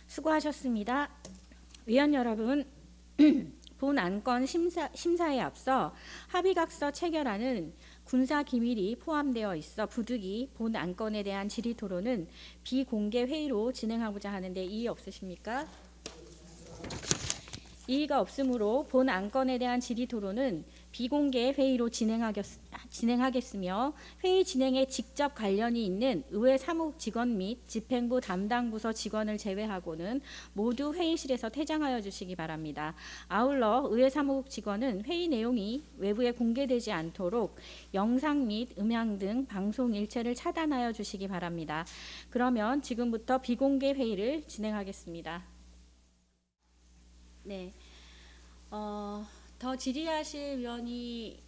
A: 수고하셨습니다. 위원 여러분, 본 안건 심사에 앞서 합의각서 체결안은 군사 기밀이 포함되어 있어 부득이 본 안건에 대한 질의 토론은 비공개 회의로 진행하고자 하는데 이의 없으십니까? 이의가 없으므로 본 안건에 대한 질의 토론은 비공개 회의로 진행하겠으며 회의 진행에 직접 관련이 있는 의회 사무국 직원 및 집행부 담당 부서 직원을 제외하고는 모두 회의실에서 퇴장하여 주시기 바랍니다. 아울러 의회 사무국 직원은 회의 내용이 외부에 공개되지 않도록 영상 및 음향 등 방송 일체를 차단하여 주시기 바랍니다. 그러면 지금부터 비공개 회의를 진행하겠습니다. 네. 더 질의하실 위원이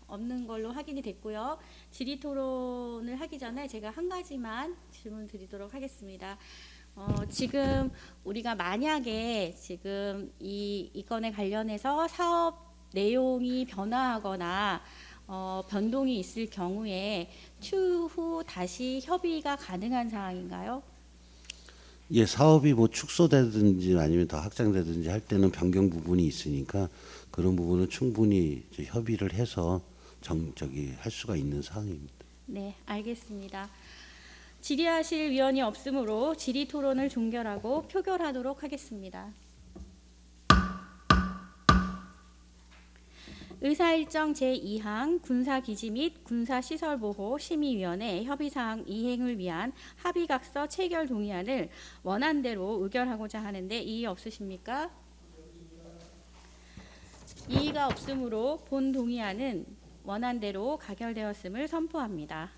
A: 없는 걸로 확인이 됐고요. 질의 토론을 하기 전에 제가 한 가지만 질문 드리도록 하겠습니다. 지금 우리가 만약에 지금 이 건에 관련해서 사업 내용이 변화하거나 변동이 있을 경우에 추후 다시 협의가 가능한 사항인가요?
M: 예, 사업이 뭐 축소되든지 아니면 더 확장되든지 할 때는 변경 부분이 있으니까 그런 부분은 충분히 협의를 해서 할 수가 있는 사항입니다.
A: 네, 알겠습니다. 질의하실 위원이 없으므로 질의 토론을 종결하고 표결하도록 하겠습니다. 의사일정 제2항 군사기지 및 군사시설보호 심의위원회 협의사항 이행을 위한 합의각서 체결 동의안을 원안대로 의결하고자 하는데 이의 없으십니까? 이의가 없으므로 본 동의안은 원안대로 가결되었음을 선포합니다.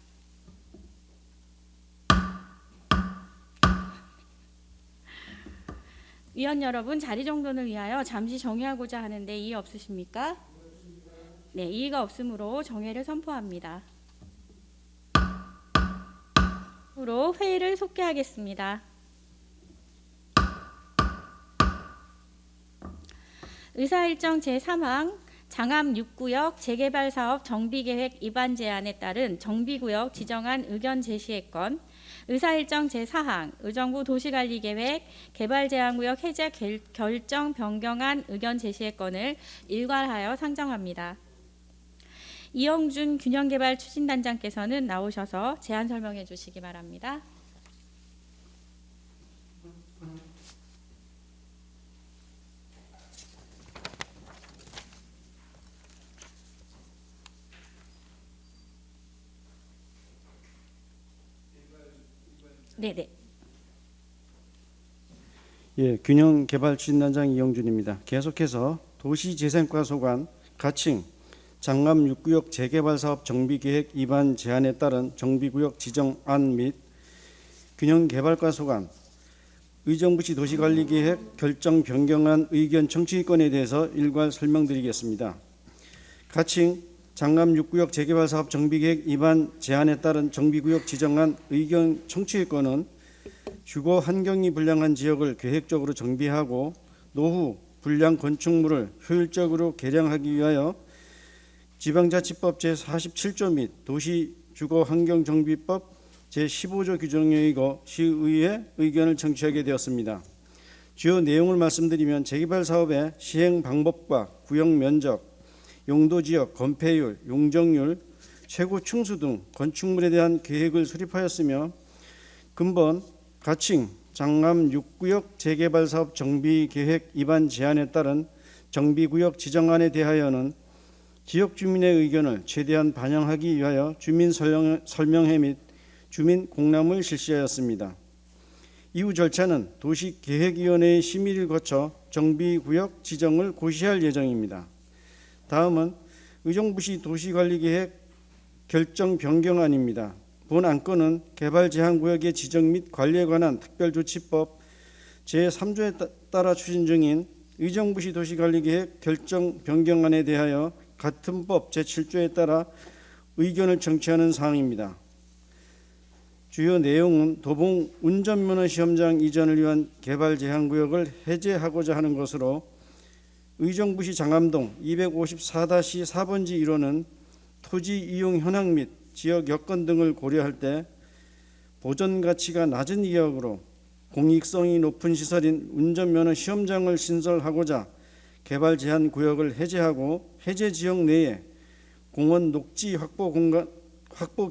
A: 위원 여러분, 자리 정돈을 위하여 잠시 정회하고자 하는데 이의 없으십니까? 네, 이의가 없으므로 정회를 선포합니다. 으로 회의를 속개하겠습니다. 의사일정 제3항 장암 6구역 재개발 사업 정비계획 위반 제안에 따른 정비구역 지정안 의견 제시의 건, 의사일정 제4항 의정부 도시관리계획 개발제한구역 해제 결정 변경안 의견 제시의 건을 일괄하여 상정합니다. 이영준 균형개발 추진단장께서는 나오셔서 제안 설명해 주시기 바랍니다. 네네.
L: 예, 균형개발추진단장 이영준입니다. 계속해서 도시재생과 소관 가칭 장남 6구역 재개발사업 정비계획 위반 제한에 따른 정비구역 지정안 및 균형개발과 소관 의정부시 도시관리계획 결정 변경안 의견 청취권에 대해서 일괄 설명드리겠습니다. 가칭 장남 6구역 재개발사업 정비계획 위반 제한에 따른 정비구역 지정안 의견 청취권은 주거 환경이 불량한 지역을 계획적으로 정비하고 노후 불량 건축물을 효율적으로 개량하기 위하여 지방자치법 제47조 및 도시주거환경정비법 제15조 규정에 의거 시의회 의견을 청취하게 되었습니다. 주요 내용을 말씀드리면 재개발 사업의 시행 방법과 구역 면적, 용도지역, 건폐율, 용적률, 최고 층수 등 건축물에 대한 계획을 수립하였으며 근본 가칭 장남 6구역 재개발 사업 정비계획 위반 제한에 따른 정비구역 지정안에 대하여는 지역 주민의 의견을 최대한 반영하기 위하여 주민 설명회 및 주민 공람을 실시하였습니다. 이후 절차는 도시계획위원회의 심의를 거쳐 정비구역 지정을 고시할 예정입니다. 다음은 의정부시 도시관리계획 결정 변경안입니다. 본 안건은 개발제한구역의 지정 및 관리에 관한 특별조치법 제3조에 따라 추진 중인 의정부시 도시관리계획 결정 변경안에 대하여 같은 법 제7조에 따라 의견을 청취하는 사항입니다. 주요 내용은 도봉 운전면허 시험장 이전을 위한 개발제한구역을 해제하고자 하는 것으로 의정부시 장암동 254-4번지 1호는 토지 이용 현황 및 지역 여건 등을 고려할 때 보존 가치가 낮은 지역으로 공익성이 높은 시설인 운전면허 시험장을 신설하고자 개발 제한 구역을 해제하고 해제 지역 내에 공원 녹지 확보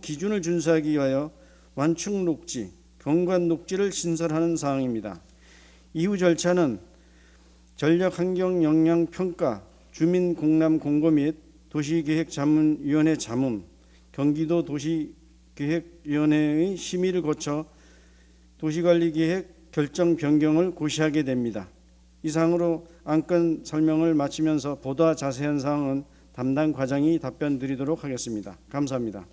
L: 기준을 준수하기 위하여 완충 녹지, 경관 녹지를 신설하는 사항입니다. 이후 절차는 전력 환경 영향 평가, 주민 공람 공고 및 도시계획자문위원회 자문, 경기도 도시계획위원회의 심의를 거쳐 도시관리계획 결정 변경을 고시하게 됩니다. 이상으로 안건 설명을 마치면서 보다 자세한 사항은 담당 과장이 답변 드리도록 하겠습니다. 감사합니다.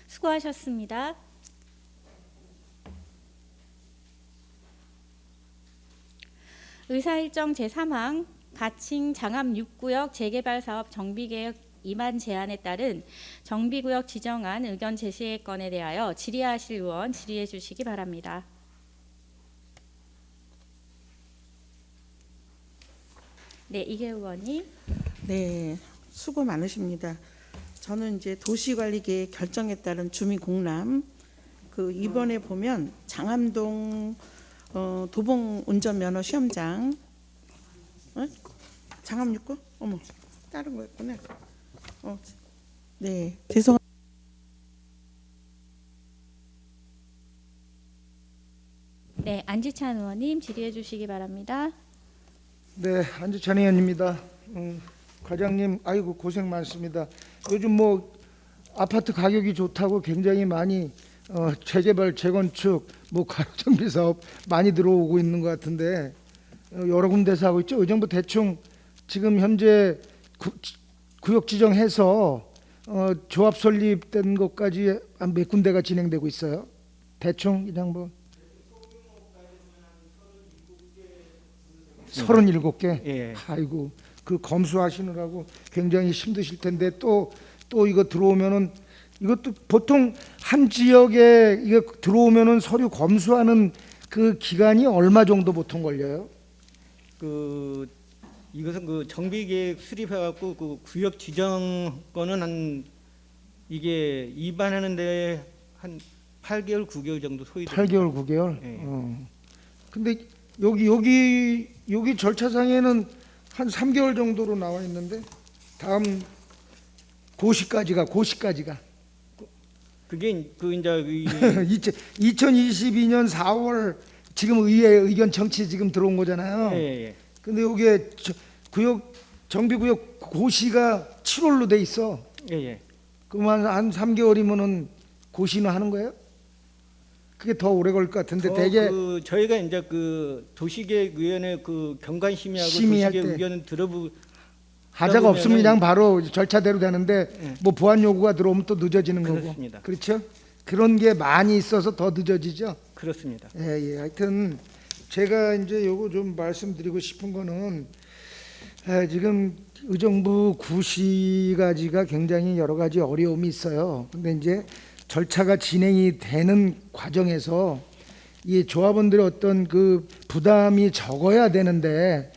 A: 수고하셨습니다. 의사일정 제3항 가칭 장암 6구역 재개발 사업 정비계획 위반 제한에 따른 정비구역 지정안 의견 제시의 건에 대하여 질의하실 의원 질의해 주시기 바랍니다. 네, 이계 의원님.
I: 네, 수고 많으십니다. 저는 이제 도시관리계획 결정에 따른 주민 공람 이번에 보면 장암동 도봉 운전면허 시험장 장암 6구? 어머, 다른 거였구나. 네, 죄송합니다.
A: 네, 안지찬 의원님 질의해 주시기 바랍니다.
E: 네, 안지찬 의원입니다. 과장님, 아이고 고생 많습니다. 요즘 뭐 아파트 가격이 좋다고 굉장히 많이 재개발, 재건축, 뭐 가로정비 사업 많이 들어오고 있는 것 같은데 여러 군데서 하고 있죠. 의정부 대충 지금 현재 구역 지정해서 조합 설립된 것까지 한 몇 군데가 진행되고 있어요. 대충 그냥 뭐 37개.
N: 예.
E: 아이고 그 검수하시느라고 굉장히 힘드실 텐데 또 이거 들어오면은 이것도 보통 한 지역에 이거 들어오면은 서류 검수하는 그 기간이 얼마 정도 보통 걸려요?
N: 이것은 정비계획 수립해갖고 구역 지정 거는 이게 위반하는데 한 8개월, 9개월 정도 소요됩니다.
E: 8개월, 9개월.
N: 예.
E: 근데 여기 절차상에는 한 3개월 정도로 나와 있는데 다음 고시까지가
N: 그게 그 이제
E: 2022년 4월 지금 의회 의견 청취 지금 들어온 거잖아요.
N: 예.
E: 근데 여기에 구역 정비구역 고시가 7월로 돼 있어.
N: 예.
E: 그러면 한 3개월이면은 고시는 하는 거예요? 그게 더 오래 걸릴 것 같은데 되게
N: 그 저희가 이제 그 도시계획위원회 그 경관 심의하고
E: 심의할
N: 도시계획
E: 때
N: 의견을 들어보
E: 하자가 없으면 그냥 바로 절차대로 되는데
N: 예.
E: 뭐 보완 요구가 들어오면 또 늦어지는
N: 그렇습니다.
E: 거고. 그렇죠? 그런 게 많이 있어서 더 늦어지죠.
N: 그렇습니다.
E: 예. 하여튼 제가 이제 요거 좀 말씀드리고 싶은 거는 지금 의정부 구시가지가 굉장히 여러 가지 어려움이 있어요. 근데 이제 절차가 진행이 되는 과정에서 이 조합원들의 어떤 그 부담이 적어야 되는데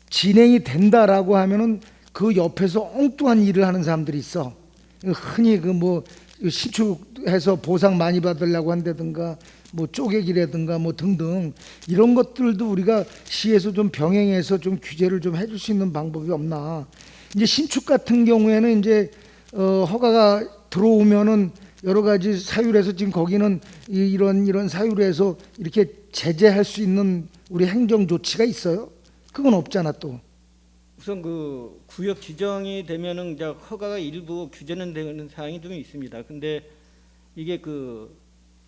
E: 진행이 된다라고 하면은 그 옆에서 엉뚱한 일을 하는 사람들이 있어. 흔히 그 뭐 신축해서 보상 많이 받으려고 한다든가 뭐 쪼개기라든가 뭐 등등 이런 것들도 우리가 시에서 좀 병행해서 좀 규제를 좀 해줄 수 있는 방법이 없나. 이제 신축 같은 경우에는 이제 허가가 들어오면은 여러 가지 사유에서 지금 거기는 이런 사유에서 이렇게 제재할 수 있는 우리 행정 조치가 있어요? 그건 없잖아 또.
N: 우선 그 구역 지정이 되면은 이제 허가가 일부 규제는 되는 사항이 좀 있습니다. 근데 이게 그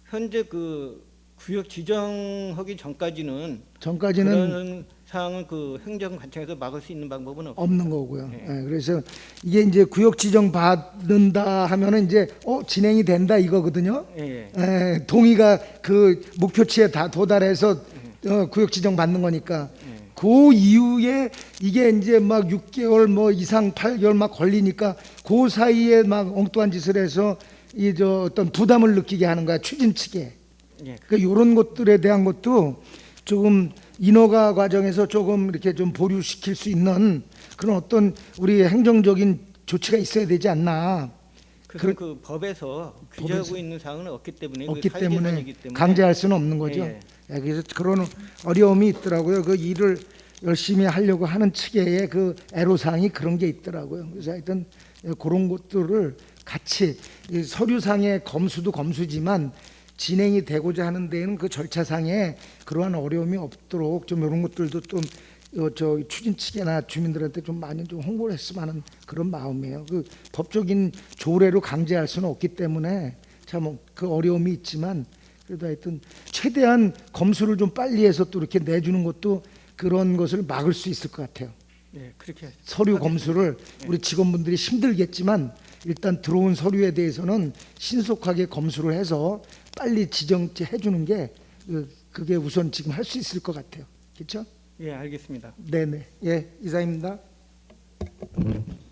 N: 현재 그 구역 지정하기 전까지는 그런 사항은 그 행정관청에서 막을 수 있는 방법은
E: 없는 거고요.
N: 네.
E: 예, 그래서 이게 이제 구역 지정 받는다 하면은 이제 진행이 된다 이거거든요.
N: 예.
E: 예, 동의가 그 목표치에 다 도달해서 구역 지정 받는 거니까. 그 이후에 이게 이제 막 6개월 뭐 이상 8개월 막 걸리니까 그 사이에 막 엉뚱한 짓을 해서 어떤 부담을 느끼게 하는 거야 추진 측에.
N: 예.
E: 그러니까 이런 것들에 대한 것도 조금 인허가 과정에서 조금 이렇게 좀 보류시킬 수 있는 그런 어떤 우리 행정적인 조치가 있어야 되지 않나.
N: 그 법에서 규제하고 있는 사항은 없기 때문에
E: 없기
N: 그
E: 때문에
N: 사유재산이기 때문에
E: 강제할 수는 없는 거죠.
N: 예.
E: 예, 그래서 그런 어려움이 있더라고요. 그 일을 열심히 하려고 하는 측의 그 애로사항이 그런 게 있더라고요. 그래서 하여튼 그런 것들을 같이 이 서류상의 검수도 검수지만 진행이 되고자 하는 데에는 그 절차상에 그러한 어려움이 없도록 좀 이런 것들도 좀 저 추진 측이나 주민들한테 좀 많이 좀 홍보를 했으면 하는 그런 마음이에요. 그 법적인 조례로 강제할 수는 없기 때문에 참 그 어려움이 있지만 그래도 하여튼 최대한 검수를 좀 빨리 해서 또 이렇게 내주는 것도 그런 것을 막을 수 있을 것 같아요.
N: 네, 그렇게
E: 서류 검수를 우리 직원분들이 힘들겠지만 일단 들어온 서류에 대해서는 신속하게 검수를 해서 빨리 지정해 주는 게 그게 우선 지금 할 수 있을 것 같아요. 그렇죠?
N: 예, 알겠습니다.
E: 네네. 예, 이상입니다.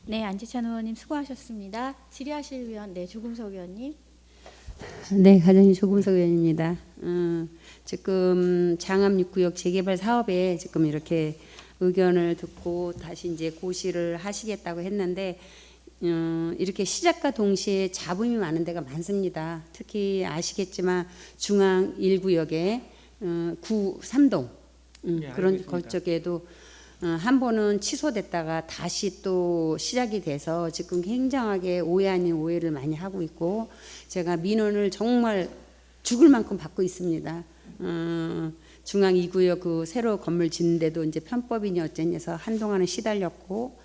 A: 네, 안지찬 의원님 수고하셨습니다. 질의하실 의원, 네, 조금석 의원님.
J: 네, 가정이 조금석 의원입니다. 지금 장암 6구역 재개발 사업에 지금 이렇게 의견을 듣고 다시 이제 고시를 하시겠다고 했는데 이렇게 시작과 동시에 잡음이 많은 데가 많습니다. 특히 아시겠지만 중앙 1구역에 3동 그런 것쪽에도 한 번은 취소됐다가 다시 또 시작이 돼서 지금 굉장하게 오해 아닌 오해를 많이 하고 있고 제가 민원을 정말 죽을 만큼 받고 있습니다. 중앙 2구역 그 새로 건물 짓는데도 이제 편법이니 어쩌니 해서 한동안은 시달렸고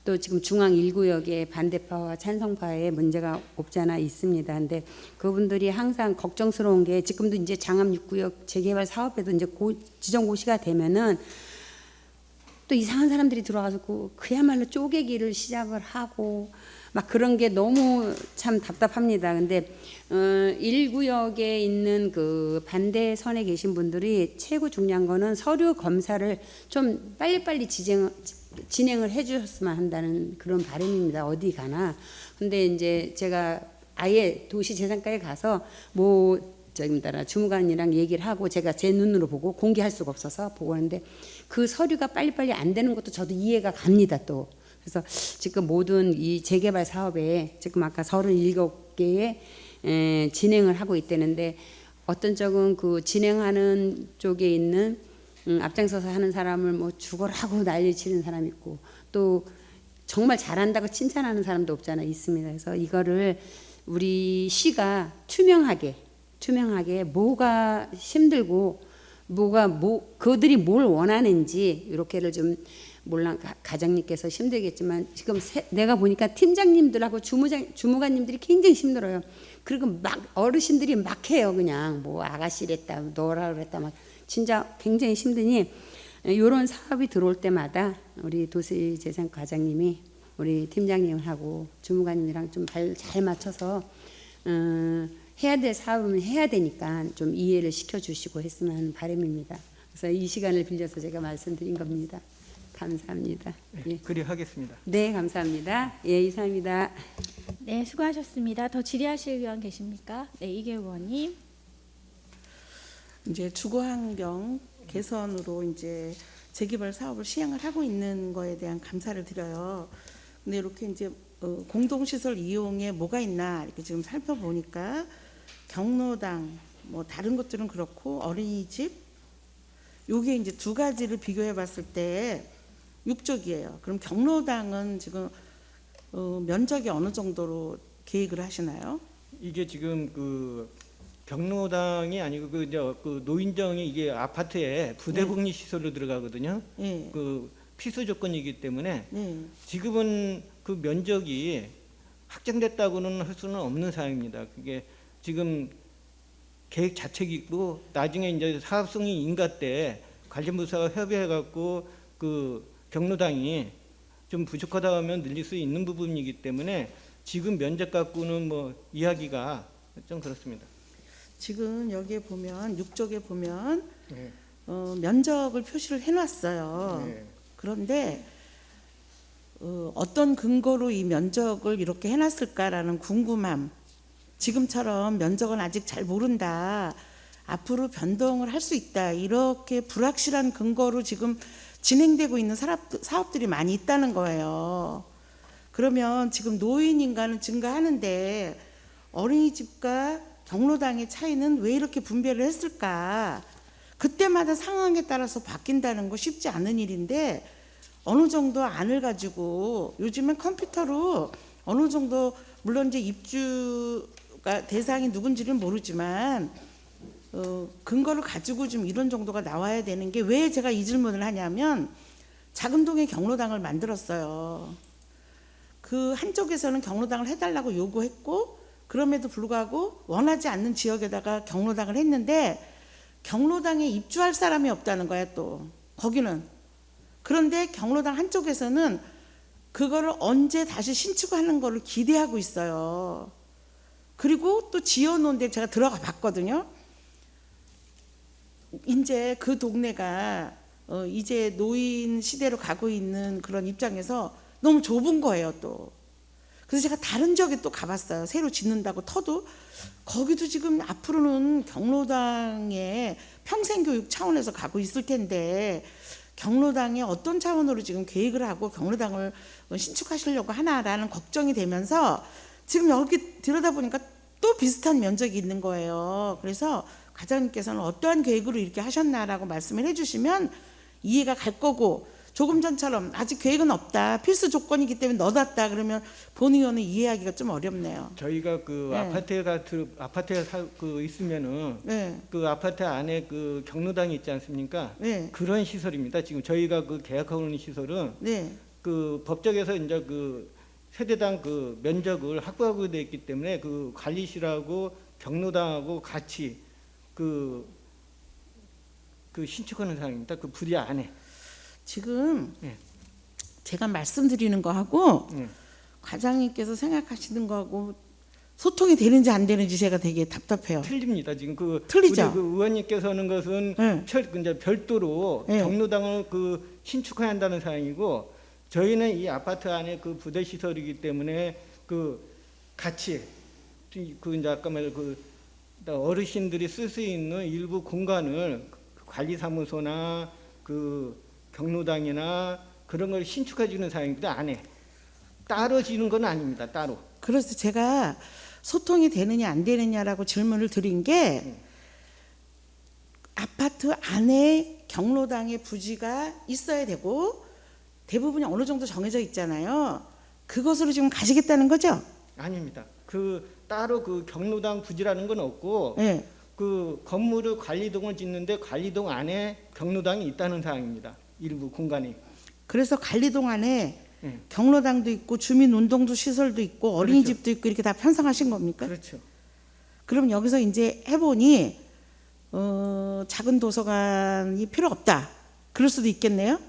J: 또 지금 중앙 1구역에 반대파와 찬성파의 문제가 없지 않아 있습니다. 근데 그분들이 항상 걱정스러운 게 지금도 이제 장암 6구역 재개발 사업에도 이제 지정 고시가 되면은 또 이상한 사람들이 들어와서 그야말로 쪼개기를 시작을 하고 막 그런 게 너무 참 답답합니다. 근데 1구역에 있는 그 반대선에 계신 분들이 최고 중요한 거는 서류 검사를 좀 빨리빨리 진행을 해주셨으면 한다는 그런 바람입니다. 어디 가나. 근데 이제 제가 아예 도시재산과에 가서 주무관이랑 얘기를 하고 제가 제 눈으로 보고 공개할 수가 없어서 보고 하는데 그 서류가 빨리빨리 안 되는 것도 저도 이해가 갑니다. 또 그래서 지금 모든 이 재개발 사업에 지금 아까 37개의 진행을 하고 있다는데 어떤 쪽은 그 진행하는 쪽에 있는 앞장서서 하는 사람을 뭐 죽어라고 난리치는 사람이 있고 또 정말 잘한다고 칭찬하는 사람도 없잖아요. 있습니다. 그래서 이거를 우리 시가 투명하게 뭐가 힘들고 그들이 뭘 원하는지 이렇게를 좀 몰라 과장님께서 힘들겠지만 지금 내가 보니까 팀장님들하고 주무관님들이 굉장히 힘들어요. 그리고 막 어르신들이 막 해요. 그냥 뭐 아가씨랬다 너라 그랬다 막 진짜 굉장히 힘드니 이런 사업이 들어올 때마다 우리 도시재생 과장님이 우리 팀장님하고 주무관님이랑 좀 잘 맞춰서 해야 될 사업은 해야 되니까 좀 이해를 시켜주시고 했으면 하는 바람입니다. 그래서 이 시간을 빌려서 제가 말씀드린 겁니다. 감사합니다. 예.
N: 그리 하겠습니다.
J: 네, 감사합니다. 예, 이상입니다.
A: 네, 수고하셨습니다. 더 질의하실 의원 계십니까? 네, 이계우 의원님.
I: 이제 주거환경 개선으로 이제 재개발 사업을 시행을 하고 있는 거에 대한 감사를 드려요. 근데 이렇게 이제 공동시설 이용에 뭐가 있나 이렇게 지금 살펴보니까 경로당 뭐 다른 것들은 그렇고 어린이집 요게 이제 두 가지를 비교해 봤을 때 6쪽이에요. 그럼 경로당은 지금 면적이 어느 정도로 계획을 하시나요?
N: 이게 지금 그 경로당이 아니고 그 노인정이 이게 아파트에 부대복리 시설로 들어가거든요.
I: 네.
N: 그 필수 조건이기 때문에
I: 네.
N: 지금은 그 면적이 확정됐다고는 할 수는 없는 사항입니다. 그게 지금 계획 자체이고 나중에 이제 사업승인 인가 때 관련 부서가 협의해 갖고 그 경로당이 좀 부족하다 하면 늘릴 수 있는 부분이기 때문에 지금 면적 갖고는 뭐 이야기가 좀 그렇습니다.
I: 지금 여기에 보면 6쪽에 보면
N: 네.
I: 면적을 표시를 해놨어요.
N: 네.
I: 그런데 어떤 근거로 이 면적을 이렇게 해놨을까라는 궁금함. 지금처럼 면적은 아직 잘 모른다. 앞으로 변동을 할 수 있다. 이렇게 불확실한 근거로 지금 진행되고 있는 사업들이 많이 있다는 거예요. 그러면 지금 노인 인가는 증가하는데 어린이집과 경로당의 차이는 왜 이렇게 분배를 했을까? 그때마다 상황에 따라서 바뀐다는 거 쉽지 않은 일인데 어느 정도 안을 가지고 요즘엔 컴퓨터로 어느 정도 물론 이제 입주가 대상이 누군지는 모르지만 근거를 가지고 좀 이런 정도가 나와야 되는 게 왜 제가 이 질문을 하냐면 작은동에 경로당을 만들었어요. 그 한쪽에서는 경로당을 해달라고 요구했고 그럼에도 불구하고 원하지 않는 지역에다가 경로당을 했는데 경로당에 입주할 사람이 없다는 거야 또 거기는. 그런데 경로당 한쪽에서는 그거를 언제 다시 신축하는 거를 기대하고 있어요. 그리고 또 지어놓은 데 제가 들어가 봤거든요. 이제 그 동네가 이제 노인 시대로 가고 있는 그런 입장에서 너무 좁은 거예요 또. 그래서 제가 다른 지역에 또 가봤어요. 새로 짓는다고 터도 거기도 지금 앞으로는 경로당에 평생교육 차원에서 가고 있을 텐데 경로당에 어떤 차원으로 지금 계획을 하고 경로당을 신축하시려고 하나라는 걱정이 되면서 지금 여기 들여다보니까 또 비슷한 면적이 있는 거예요. 그래서 과장님께서는 어떠한 계획으로 이렇게 하셨나라고 말씀을 해주시면 이해가 갈 거고 조금 전처럼 아직 계획은 없다. 필수 조건이기 때문에 넣어놨다. 그러면 본 의원은 이해하기가 좀 어렵네요.
N: 저희가 그
I: 네.
N: 아파트에 있으면은
I: 네.
N: 그 아파트 안에 그 경로당이 있지 않습니까?
I: 네.
N: 그런 시설입니다. 지금 저희가 그 계약하고 있는 시설은
I: 네.
N: 그 법적에서 이제 그 세대당 그 면적을 확보하고 돼 있기 때문에 그 관리실하고 경로당하고 같이 그 신축하는 상황입니다. 그 부지 안에.
I: 지금
N: 네.
I: 제가 말씀드리는 거하고 과장님께서 생각하시는 거하고 소통이 되는지 안 되는지 제가 되게 답답해요.
N: 틀립니다. 지금 그
I: 틀리죠?
N: 우리 그 의원님께서 하는 것은 이제 별도로 경로당을 그 신축해야 한다는 사항이고 저희는 이 아파트 안에 그 부대 시설이기 때문에 그 같이 그 이제 아까 말한 그 어르신들이 쓸 수 있는 일부 공간을 관리사무소나 그 경로당이나 그런 걸 신축해 주는 사항입니다. 안에 따로 지는 건 아닙니다. 따로.
I: 그래서 제가 소통이 되느냐 안 되느냐라고 질문을 드린 게 아파트 안에 경로당의 부지가 있어야 되고 대부분이 어느 정도 정해져 있잖아요. 그것으로 지금 가시겠다는 거죠?
N: 아닙니다. 그 따로 그 경로당 부지라는 건 없고
I: 네.
N: 그 건물을 관리동을 짓는데 관리동 안에 경로당이 있다는 사항입니다. 일부 공간이.
I: 그래서 관리동 안에
N: 네.
I: 경로당도 있고 주민운동도 시설도 있고 어린이집도 있고 이렇게 다 편성하신 겁니까?
N: 그렇죠.
I: 그럼 여기서 이제 해보니 작은 도서관이 필요 없다. 그럴 수도 있겠네요.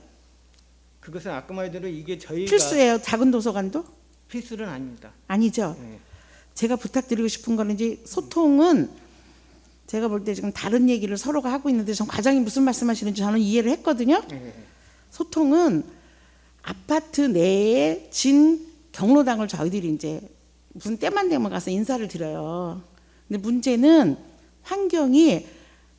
N: 그것은 아까 말대로 이게 저희가
I: 필수예요. 작은 도서관도?
N: 필수는 아닙니다.
I: 아니죠.
N: 네.
I: 제가 부탁드리고 싶은 거는 이제 소통은 제가 볼 때 지금 다른 얘기를 서로가 하고 있는데 전 과장님 무슨 말씀하시는지 저는 이해를 했거든요.
N: 네.
I: 소통은 아파트 내에 진 경로당을 저희들이 이제 무슨 때만 되면 가서 인사를 드려요. 근데 문제는 환경이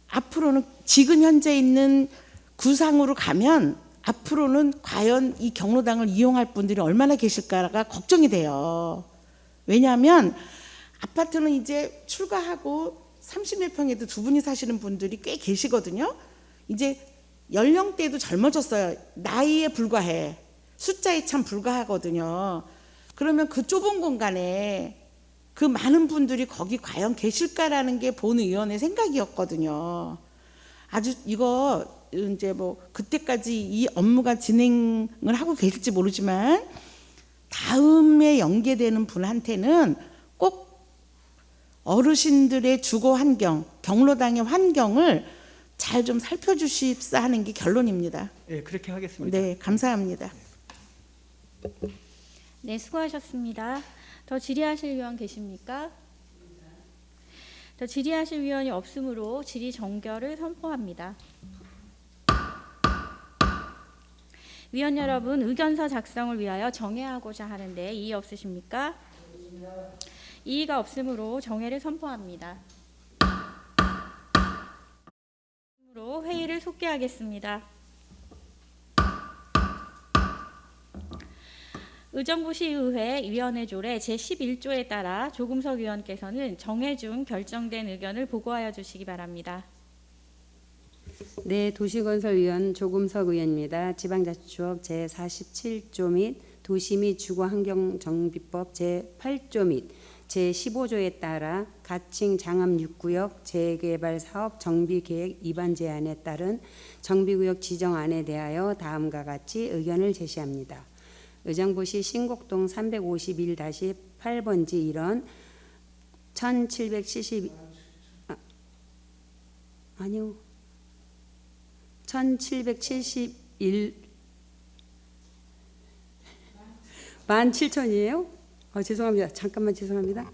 I: 앞으로는 지금 현재 있는 구상으로 가면 앞으로는 과연 이 경로당을 이용할 분들이 얼마나 계실까가 걱정이 돼요. 왜냐하면 아파트는 이제 출가하고 30몇 평에도 두 분이 사시는 분들이 꽤 계시거든요. 이제 연령대도 젊어졌어요. 나이에 불과해. 숫자에 참 불과하거든요. 그러면 그 좁은 공간에 그 많은 분들이 거기 과연 계실까라는 게 본 의원의 생각이었거든요. 아주 이거 이제 뭐 그때까지 이 업무가 진행을 하고 계실지 모르지만 다음에 연계되는 분한테는 꼭 어르신들의 주거 환경, 경로당의 환경을 잘 좀 살펴주십사 하는 게 결론입니다.
N: 네, 그렇게 하겠습니다.
I: 네, 감사합니다.
A: 네, 수고하셨습니다. 더 질의하실 위원 계십니까? 더 질의하실 위원이 없으므로 질의 종결을 선포합니다. 위원 여러분, 의견서 작성을 위하여 정회하고자 하는데 이의 없으십니까? 이의가 없으므로 정회를 선포합니다. 회의를 속개하겠습니다. 의정부시의회 위원회 조례 제11조에 따라 조금석 위원께서는 정회 중 결정된 의견을 보고하여 주시기 바랍니다.
J: 네, 도시건설위원 조금석 의원입니다. 지방자치조업 제47조 및 도시 및 주거환경정비법 제8조 및 제15조에 따라 가칭 장암 6구역 재개발 사업 정비계획 위반 제한에 따른 정비구역 지정안에 대하여 다음과 같이 의견을 제시합니다. 의정부시 신곡동 351-8번지 1원 1770 아니요 1771 17,000이에요? 죄송합니다. 잠깐만 죄송합니다.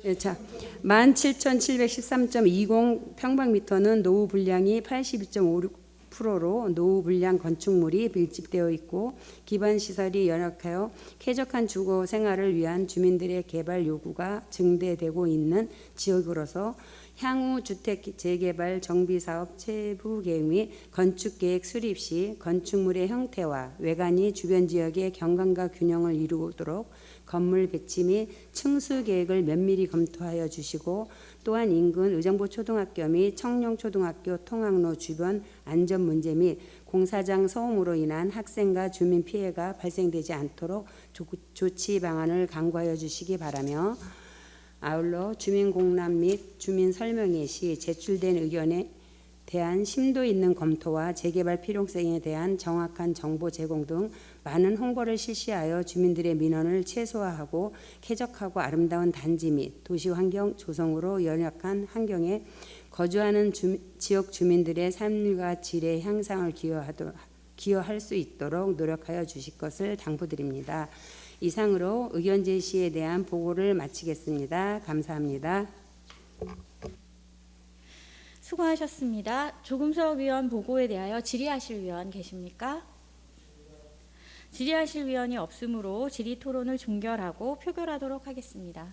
J: 예, 자, 17,713.20 평방미터는 노후 분량이 82.56%로 노후 분량 건축물이 밀집되어 있고 기반 시설이 열악하여 쾌적한 주거 생활을 위한 주민들의 개발 요구가 증대되고 있는 지역으로서 향후 주택 재개발 정비사업 세부 계획 및 건축 계획 수립 시 건축물의 형태와 외관이 주변 지역의 경관과 균형을 이루도록 건물 배치 및 층수 계획을 면밀히 검토하여 주시고 또한 인근 의정부 초등학교 및 청룡초등학교 통학로 주변 안전 문제 및 공사장 소음으로 인한 학생과 주민 피해가 발생되지 않도록 조치 방안을 강구하여 주시기 바라며 아울러 주민 공람 및 주민 설명회 시 제출된 의견에 대한 심도 있는 검토와 재개발 필요성에 대한 정확한 정보 제공 등 많은 홍보를 실시하여 주민들의 민원을 최소화하고 쾌적하고 아름다운 단지 및 도시 환경 조성으로 연약한 환경에 거주하는 지역 주민들의 삶과 질의 향상을 기여할 수 있도록 노력하여 주실 것을 당부드립니다. 이상으로 의견 제시에 대한 보고를 마치겠습니다. 감사합니다.
A: 수고하셨습니다. 조금석 위원 보고에 대하여 질의하실 위원 계십니까? 질의하실 위원이 없으므로 질의 토론을 종결하고 표결하도록 하겠습니다.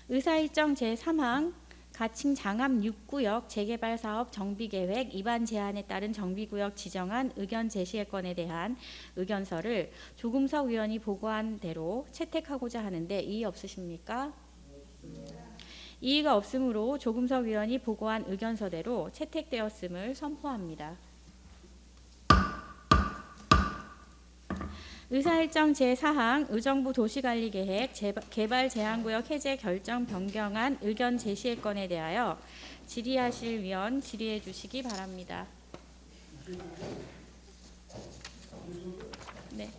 A: 의사일정 제3항 가칭 장암 6구역 재개발 사업 정비계획 위반 제한에 따른 정비구역 지정안 의견 제시의 건에 대한 의견서를 조금석 의원이 보고한 대로 채택하고자 하는데 이의 없으십니까? 이의가 없으므로 조금석 의원이 보고한 의견서대로 채택되었음을 선포합니다. 의사일정 제4항 의정부 도시관리계획 개발 제한구역 해제 결정 변경안 의견 제시의 건에 대하여 질의하실 위원 질의해 주시기 바랍니다. 네.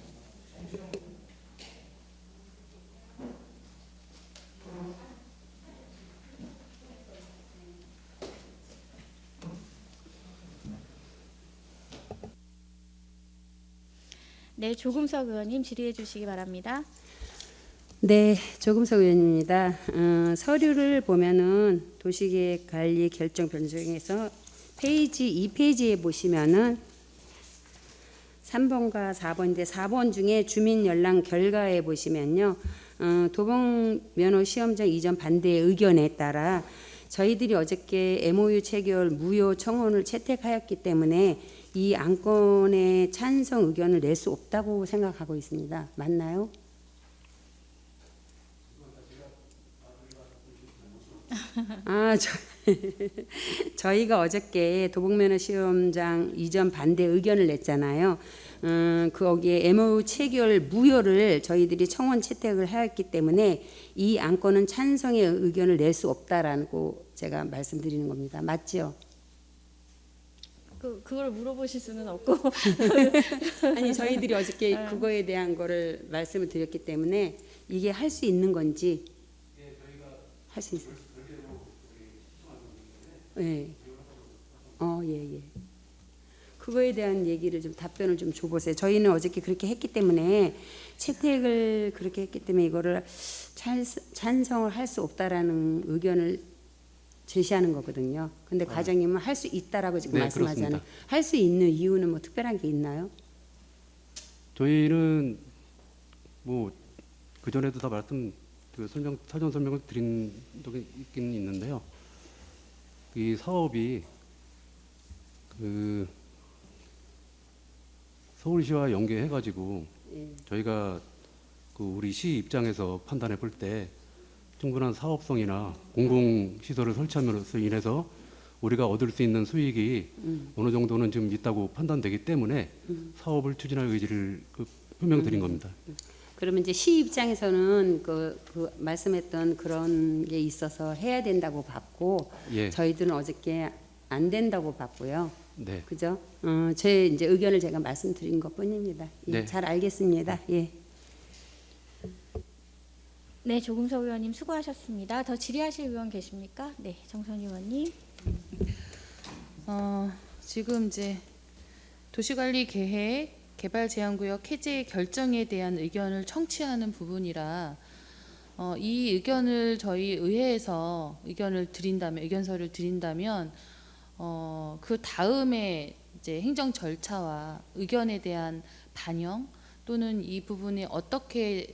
A: 네, 조금석 의원님 질의해 주시기 바랍니다.
J: 네, 조금석 의원입니다. 서류를 보면은 도시계획 관리 결정 변경에서 페이지 2페이지에 보시면은 3번과 4번인데 4번 중에 주민 연락 결과에 보시면요. 도봉 면허 시험장 이전 반대의 의견에 따라 저희들이 어저께 MOU 체결 무효 청원을 채택하였기 때문에 이 안건에 찬성 의견을 낼 수 없다고 생각하고 있습니다. 맞나요? 저희가 어저께 도봉면허 시험장 이전 반대 의견을 냈잖아요. 거기에 MOU 체결 무효를 저희들이 청원 채택을 하였기 때문에 이 안건은 찬성의 의견을 낼 수 없다라고 제가 말씀드리는 겁니다. 맞죠?
A: 그걸 물어보실 수는 없고
J: 아니 저희들이 어저께 그거에 대한 거를 말씀을 드렸기 때문에 이게 할 수 있는 건지 할 수 있어요. 네. 예. 그거에 대한 얘기를 좀 답변을 좀 줘보세요. 저희는 어저께 그렇게 했기 때문에 채택을 그렇게 했기 때문에 이거를 찬성을 할 수 없다라는 의견을 제시하는 거거든요. 근데 과장님은 할 수 있다라고 지금 말씀하잖아요. 할 수 있는 이유는 뭐 특별한 게 있나요?
O: 저희는 뭐 그 전에도 다 사전 설명을 드린 적이 있긴 있는데요. 이 사업이 그 서울시와 연계해가지고 저희가 그 우리 시 입장에서 판단해 볼 때 충분한 사업성이나 공공시설을 설치함으로써 인해서 우리가 얻을 수 있는 수익이 어느 정도는 좀 있다고 판단되기 때문에 사업을 추진할 의지를 표명드린 겁니다.
J: 그러면 이제 시 입장에서는 그 말씀했던 그런 게 있어서 해야 된다고 봤고
O: 예.
J: 저희들은 어저께 안 된다고 봤고요.
O: 네.
J: 그죠? 제 이제 의견을 제가 말씀드린 것뿐입니다. 예,
O: 네.
J: 잘 알겠습니다. 예.
A: 네, 조금석 의원님 수고하셨습니다. 더 질의하실 의원 계십니까? 네, 정선희 의원님.
F: 지금 이제 도시관리 계획 개발 제한구역 해제 결정에 대한 의견을 청취하는 부분이라 이 의견을 저희 의회에서 의견서를 드린다면 그 다음에 이제 행정 절차와 의견에 대한 반영 또는 이 부분에 어떻게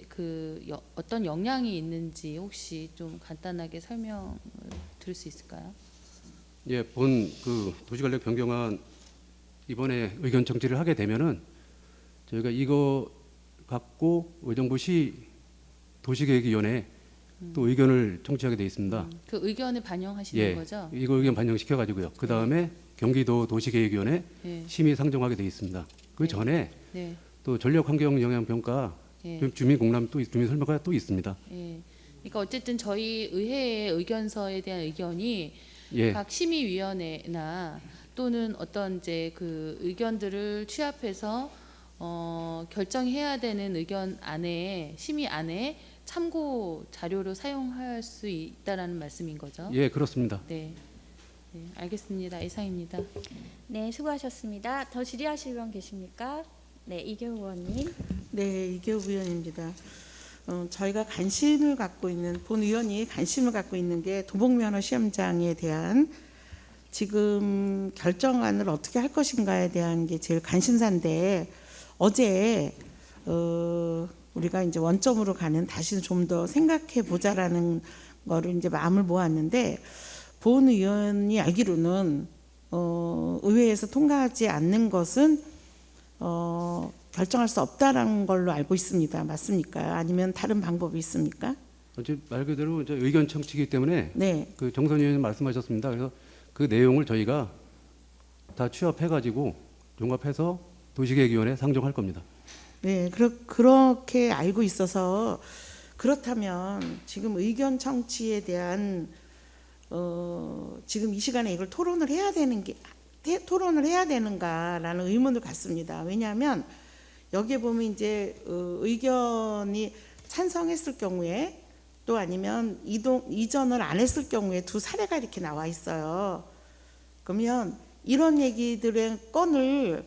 F: 어떤 영향이 있는지 혹시 좀 간단하게 설명을 드릴 수 있을까요?
O: 예, 본 그 도시관리 변경안 이번에 의견 청취를 하게 되면은 저희가 이거 갖고 의정부시 도시계획위원회 또 의견을 청취하게 돼 있습니다.
F: 그 의견을 반영하시는 거죠?
O: 이거 의견 반영시켜 가지고요. 그 다음에 경기도 도시계획위원회 심의 상정하게 돼 있습니다. 그 전에 또 전력환경영향평가 주민공람 또 주민 설명회가 또 있습니다.
F: 그러니까 어쨌든 저희 의회의 의견서에 대한 의견이 각 심의위원회나 또는 어떤 이제 그 의견들을 취합해서 결정해야 되는 의견 안에 심의 안에 참고 자료로 사용할 수 있다라는 말씀인 거죠?
O: 예, 그렇습니다.
F: 네, 알겠습니다. 이상입니다.
A: 네, 수고하셨습니다. 더 질의하실 의원 계십니까? 네, 이교우 의원님.
I: 네, 이교우 의원입니다. 저희가 관심을 갖고 있는 본 의원이 관심을 갖고 있는 게 도봉면허 시험장에 대한 지금 결정안을 어떻게 할 것인가에 대한 게 제일 관심사인데 어제 우리가 이제 원점으로 가는 다시 좀 더 생각해 보자라는 거를 이제 마음을 모았는데 보훈의원이 알기로는 의회에서 통과하지 않는 것은 결정할 수 없다라는 걸로 알고 있습니다. 맞습니까? 아니면 다른 방법이 있습니까?
O: 말 그대로 이제 의견 청취이기 때문에
I: 네.
O: 그 정선 의원님 말씀하셨습니다. 그래서 그 내용을 저희가 다 취합해가지고 종합해서 도시계획위원회에 상정할 겁니다.
I: 네, 그렇게 알고 있어서 그렇다면 지금 의견 청취에 대한 지금 이 시간에 이걸 토론을 해야 되는가라는 의문을 갖습니다. 왜냐하면 여기에 보면 이제 의견이 찬성했을 경우에 또 아니면 이전을 안 했을 경우에 두 사례가 이렇게 나와 있어요. 그러면 이런 얘기들의 건을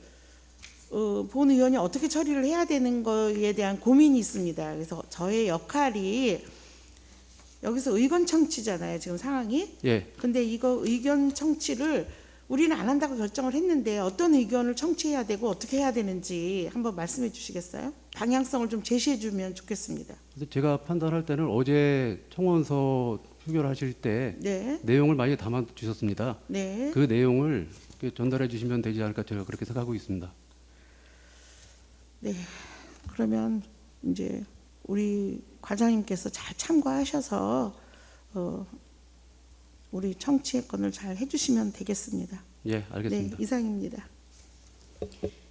I: 본 의원이 어떻게 처리를 해야 되는 거에 대한 고민이 있습니다. 그래서 저의 역할이 여기서 의견 청취잖아요. 지금 상황이.
O: 예.
I: 근데 이거 의견 청취를 우리는 안 한다고 결정을 했는데 어떤 의견을 청취해야 되고 어떻게 해야 되는지 한번 말씀해 주시겠어요? 방향성을 좀 제시해 주면 좋겠습니다.
O: 그래서 제가 판단할 때는 어제 청원서 표결하실 때
I: 네.
O: 내용을 많이 담아 주셨습니다.
I: 네.
O: 그 내용을 전달해 주시면 되지 않을까 제가 그렇게 생각하고 있습니다.
I: 네. 그러면 이제 우리 과장님께서 잘 참고하셔서 우리 청취의 건을 잘 해주시면 되겠습니다.
O: 예, 알겠습니다.
I: 네, 이상입니다.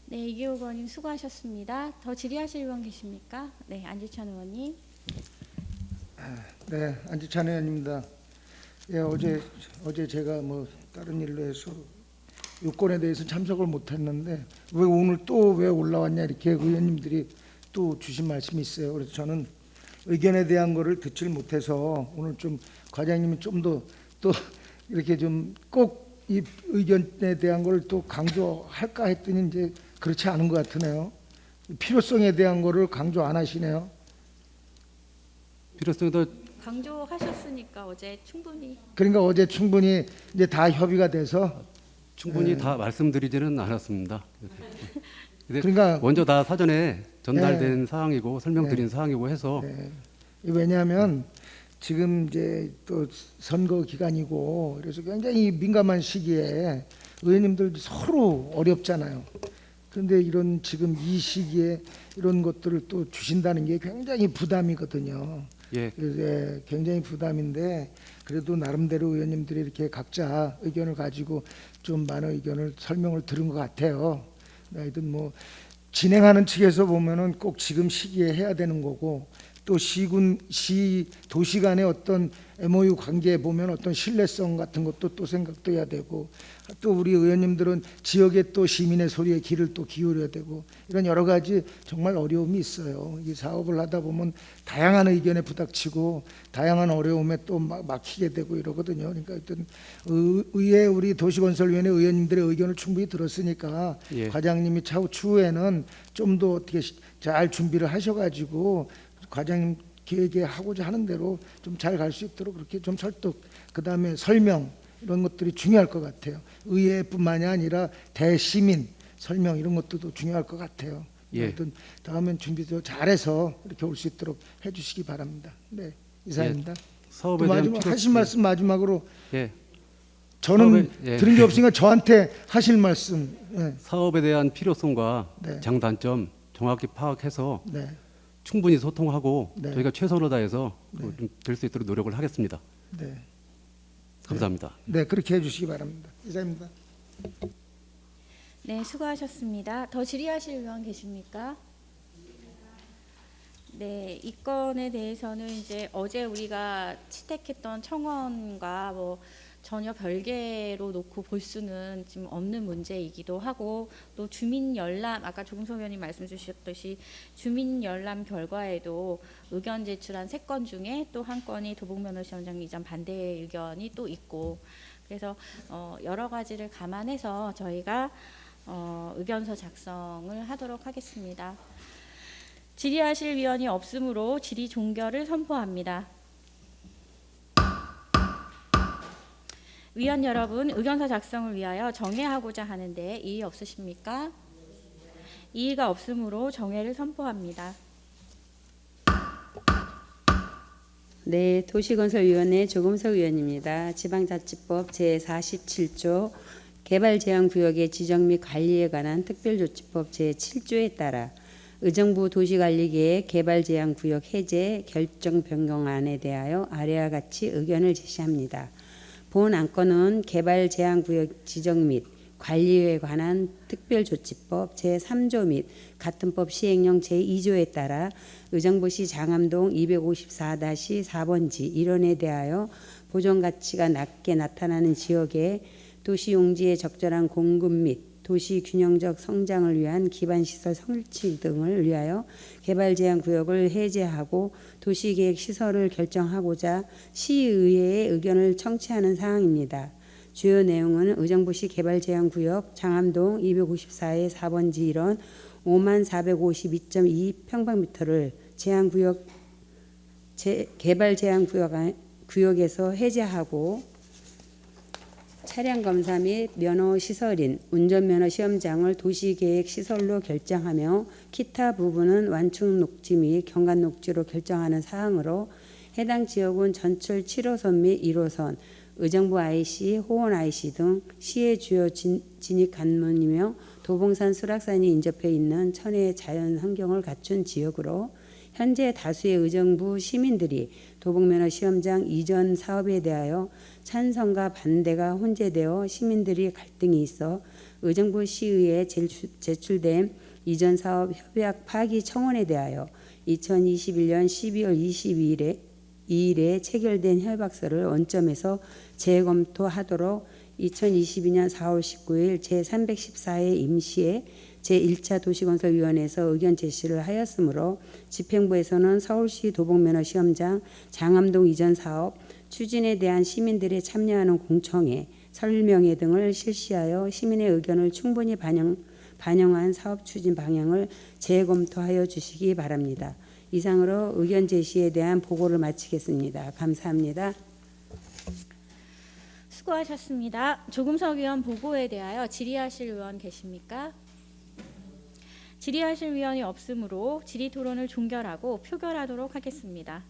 A: 네, 이기호 의원님 수고하셨습니다. 더 질의하실 의원 계십니까? 네, 안지찬 의원님.
E: 네, 안지찬 의원입니다. 예, 어제 제가 뭐 다른 일로 해서 요건에 대해서 참석을 못했는데 왜 오늘 또 왜 올라왔냐 이렇게 의원님들이 또 주신 말씀이 있어요. 그래서 저는 의견에 대한 거를 듣질 못해서 오늘 좀 과장님이 좀 더 또 이렇게 좀 꼭 이 의견에 대한 걸 또 강조할까 했더니 이제 그렇지 않은 것 같으네요. 필요성에 대한 거를 강조 안 하시네요.
O: 필요성에도
A: 강조하셨으니까 어제 충분히.
E: 그러니까 어제 충분히 이제 다 협의가 돼서
O: 충분히 다 말씀드리지는 않았습니다.
E: 그러니까
O: 먼저 다 사전에 전달된 사항이고 설명드린 사항이고 해서
E: 왜냐하면 지금 이제 또 선거 기간이고 그래서 굉장히 민감한 시기에 의원님들 서로 어렵잖아요. 그런데 이런 지금 이 시기에 이런 것들을 또 주신다는 게 굉장히 부담이거든요.
O: 예.
E: 그래서 굉장히 부담인데 그래도 나름대로 의원님들이 이렇게 각자 의견을 가지고 좀 많은 의견을 설명을 들은 것 같아요. 하여튼 뭐 진행하는 측에서 보면은 꼭 지금 시기에 해야 되는 거고 또 시 도시 간의 어떤 MOU 관계에 보면 어떤 신뢰성 같은 것도 또 생각도 해야 되고 또 우리 의원님들은 지역의 또 시민의 소리에 귀를 또 기울여야 되고 이런 여러 가지 정말 어려움이 있어요. 이 사업을 하다 보면 다양한 의견에 부닥치고 다양한 어려움에 또 막히게 되고 이러거든요. 그러니까 하여튼 의회 우리 도시건설위원회 의원님들의 의견을 충분히 들었으니까
O: 예.
E: 과장님이 추후에는 좀 더 어떻게 잘 준비를 하셔가지고 과장님 계획에 하고자 하는 대로 좀 잘 갈 수 있도록 그렇게 좀 설득, 그다음에 설명 이런 것들이 중요할 것 같아요. 의회뿐만이 아니라 대시민 설명 이런 것도 중요할 것 같아요.
O: 예.
E: 하여튼 다음엔 준비도 잘해서 이렇게 올 수 있도록 해주시기 바랍니다. 네, 이상입니다.
O: 사업에 대한
E: 마지막 하실 말씀 마지막으로.
O: 예.
E: 저는
O: 사업에,
E: 들은 게 없으니까 저한테 하실 말씀. 네.
O: 사업에 대한 필요성과
E: 네.
O: 장단점 정확히 파악해서
E: 네.
O: 충분히 소통하고
E: 네.
O: 저희가 최선을 다해서
E: 네.
O: 될 수 있도록 노력을 하겠습니다.
E: 네.
O: 감사합니다.
E: 네, 그렇게 해주시기 바랍니다. 이상입니다.
A: 네, 수고하셨습니다. 더 질의하실 의원 계십니까? 네, 이 건에 대해서는 이제 어제 우리가 채택했던 청원과 뭐 전혀 별개로 놓고 볼 수는 지금 없는 문제이기도 하고 또 주민 열람 아까 조금석 의원님 말씀 주셨듯이 주민 열람 결과에도 의견 제출한 3건 중에 또 한 건이 도봉변호시원장님 이전 반대 의견이 또 있고 그래서 여러 가지를 감안해서 저희가 의견서 작성을 하도록 하겠습니다. 질의하실 위원이 없으므로 질의 종결을 선포합니다. 위원 여러분, 의견서 작성을 위하여 정회하고자 하는데 이의 없으십니까? 이의가 없으므로 정회를 선포합니다.
J: 네. 네, 도시건설위원회 조금석 위원입니다. 지방자치법 제47조 개발제한구역의 지정 및 관리에 관한 특별조치법 제7조에 따라 의정부 도시관리계획 개발제한구역 해제 결정 변경안에 대하여 아래와 같이 의견을 제시합니다. 본 안건은 개발제한구역 지정 및 관리에 관한 특별조치법 제3조 및 같은 법 시행령 제2조에 따라 의정부시 장암동 254-4번지 1원에 대하여 보존가치가 낮게 나타나는 지역에 도시용지의 적절한 공급 및 도시 균형적 성장을 위한 기반시설 설치 등을 위하여 개발제한구역을 해제하고 도시계획 시설을 결정하고자 시의회의 의견을 청취하는 사항입니다. 주요 내용은 의정부시 개발제한구역 장암동 254-4번지 1원 5452.2 평방미터를 개발제한구역에서 해제하고 차량검사 및 면허시설인 운전면허 시험장을 도시계획 시설로 결정하며 기타 부분은 완충녹지 및 경관녹지로 결정하는 사항으로 해당 지역은 전철 7호선 및 1호선, 의정부 IC, 호원 IC 등 시의 주요 진입 관문이며 도봉산 수락산이 인접해 있는 천혜의 자연 환경을 갖춘 지역으로 현재 다수의 의정부 시민들이 도봉면허 시험장 이전 사업에 대하여 찬성과 반대가 혼재되어 시민들이 갈등이 있어 의정부 시의회에 제출된 이전 사업 협약 파기 청원에 대하여 2021년 12월 22일에 체결된 협약서를 원점에서 재검토하도록 2022년 4월 19일 제314회 임시회 제1차 도시건설위원회에서 의견 제시를 하였으므로 집행부에서는 서울시 도봉면허 시험장 장암동 이전 사업 추진에 대한 시민들의 참여하는 공청회, 설명회 등을 실시하여 시민의 의견을 충분히 반영한 사업 추진 방향을 재검토하여 주시기 바랍니다. 이상으로 의견 제시에 대한 보고를 마치겠습니다. 감사합니다.
A: 수고하셨습니다. 조금석 의원 보고에 대하여 질의하실 의원 계십니까? 질의하실 의원이 없으므로 질의 토론을 종결하고 표결하도록 하겠습니다.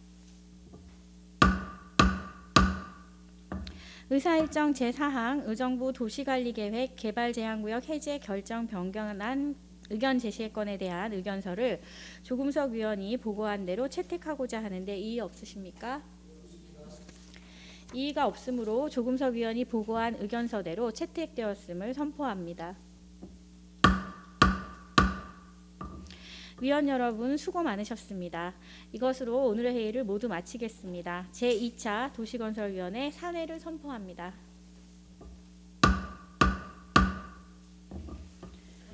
A: 의사일정 제4항 의정부 도시관리계획 개발제한구역 해제 결정 변경안 의견 제시의 건에 대한 의견서를 조금석 위원이 보고한 대로 채택하고자 하는데 이의 없으십니까? 이의가 없으므로 조금석 위원이 보고한 의견서대로 채택되었음을 선포합니다. 위원 여러분 수고 많으셨습니다. 이것으로 오늘의 회의를 모두 마치겠습니다. 제2차 도시건설위원회 산회를 선포합니다.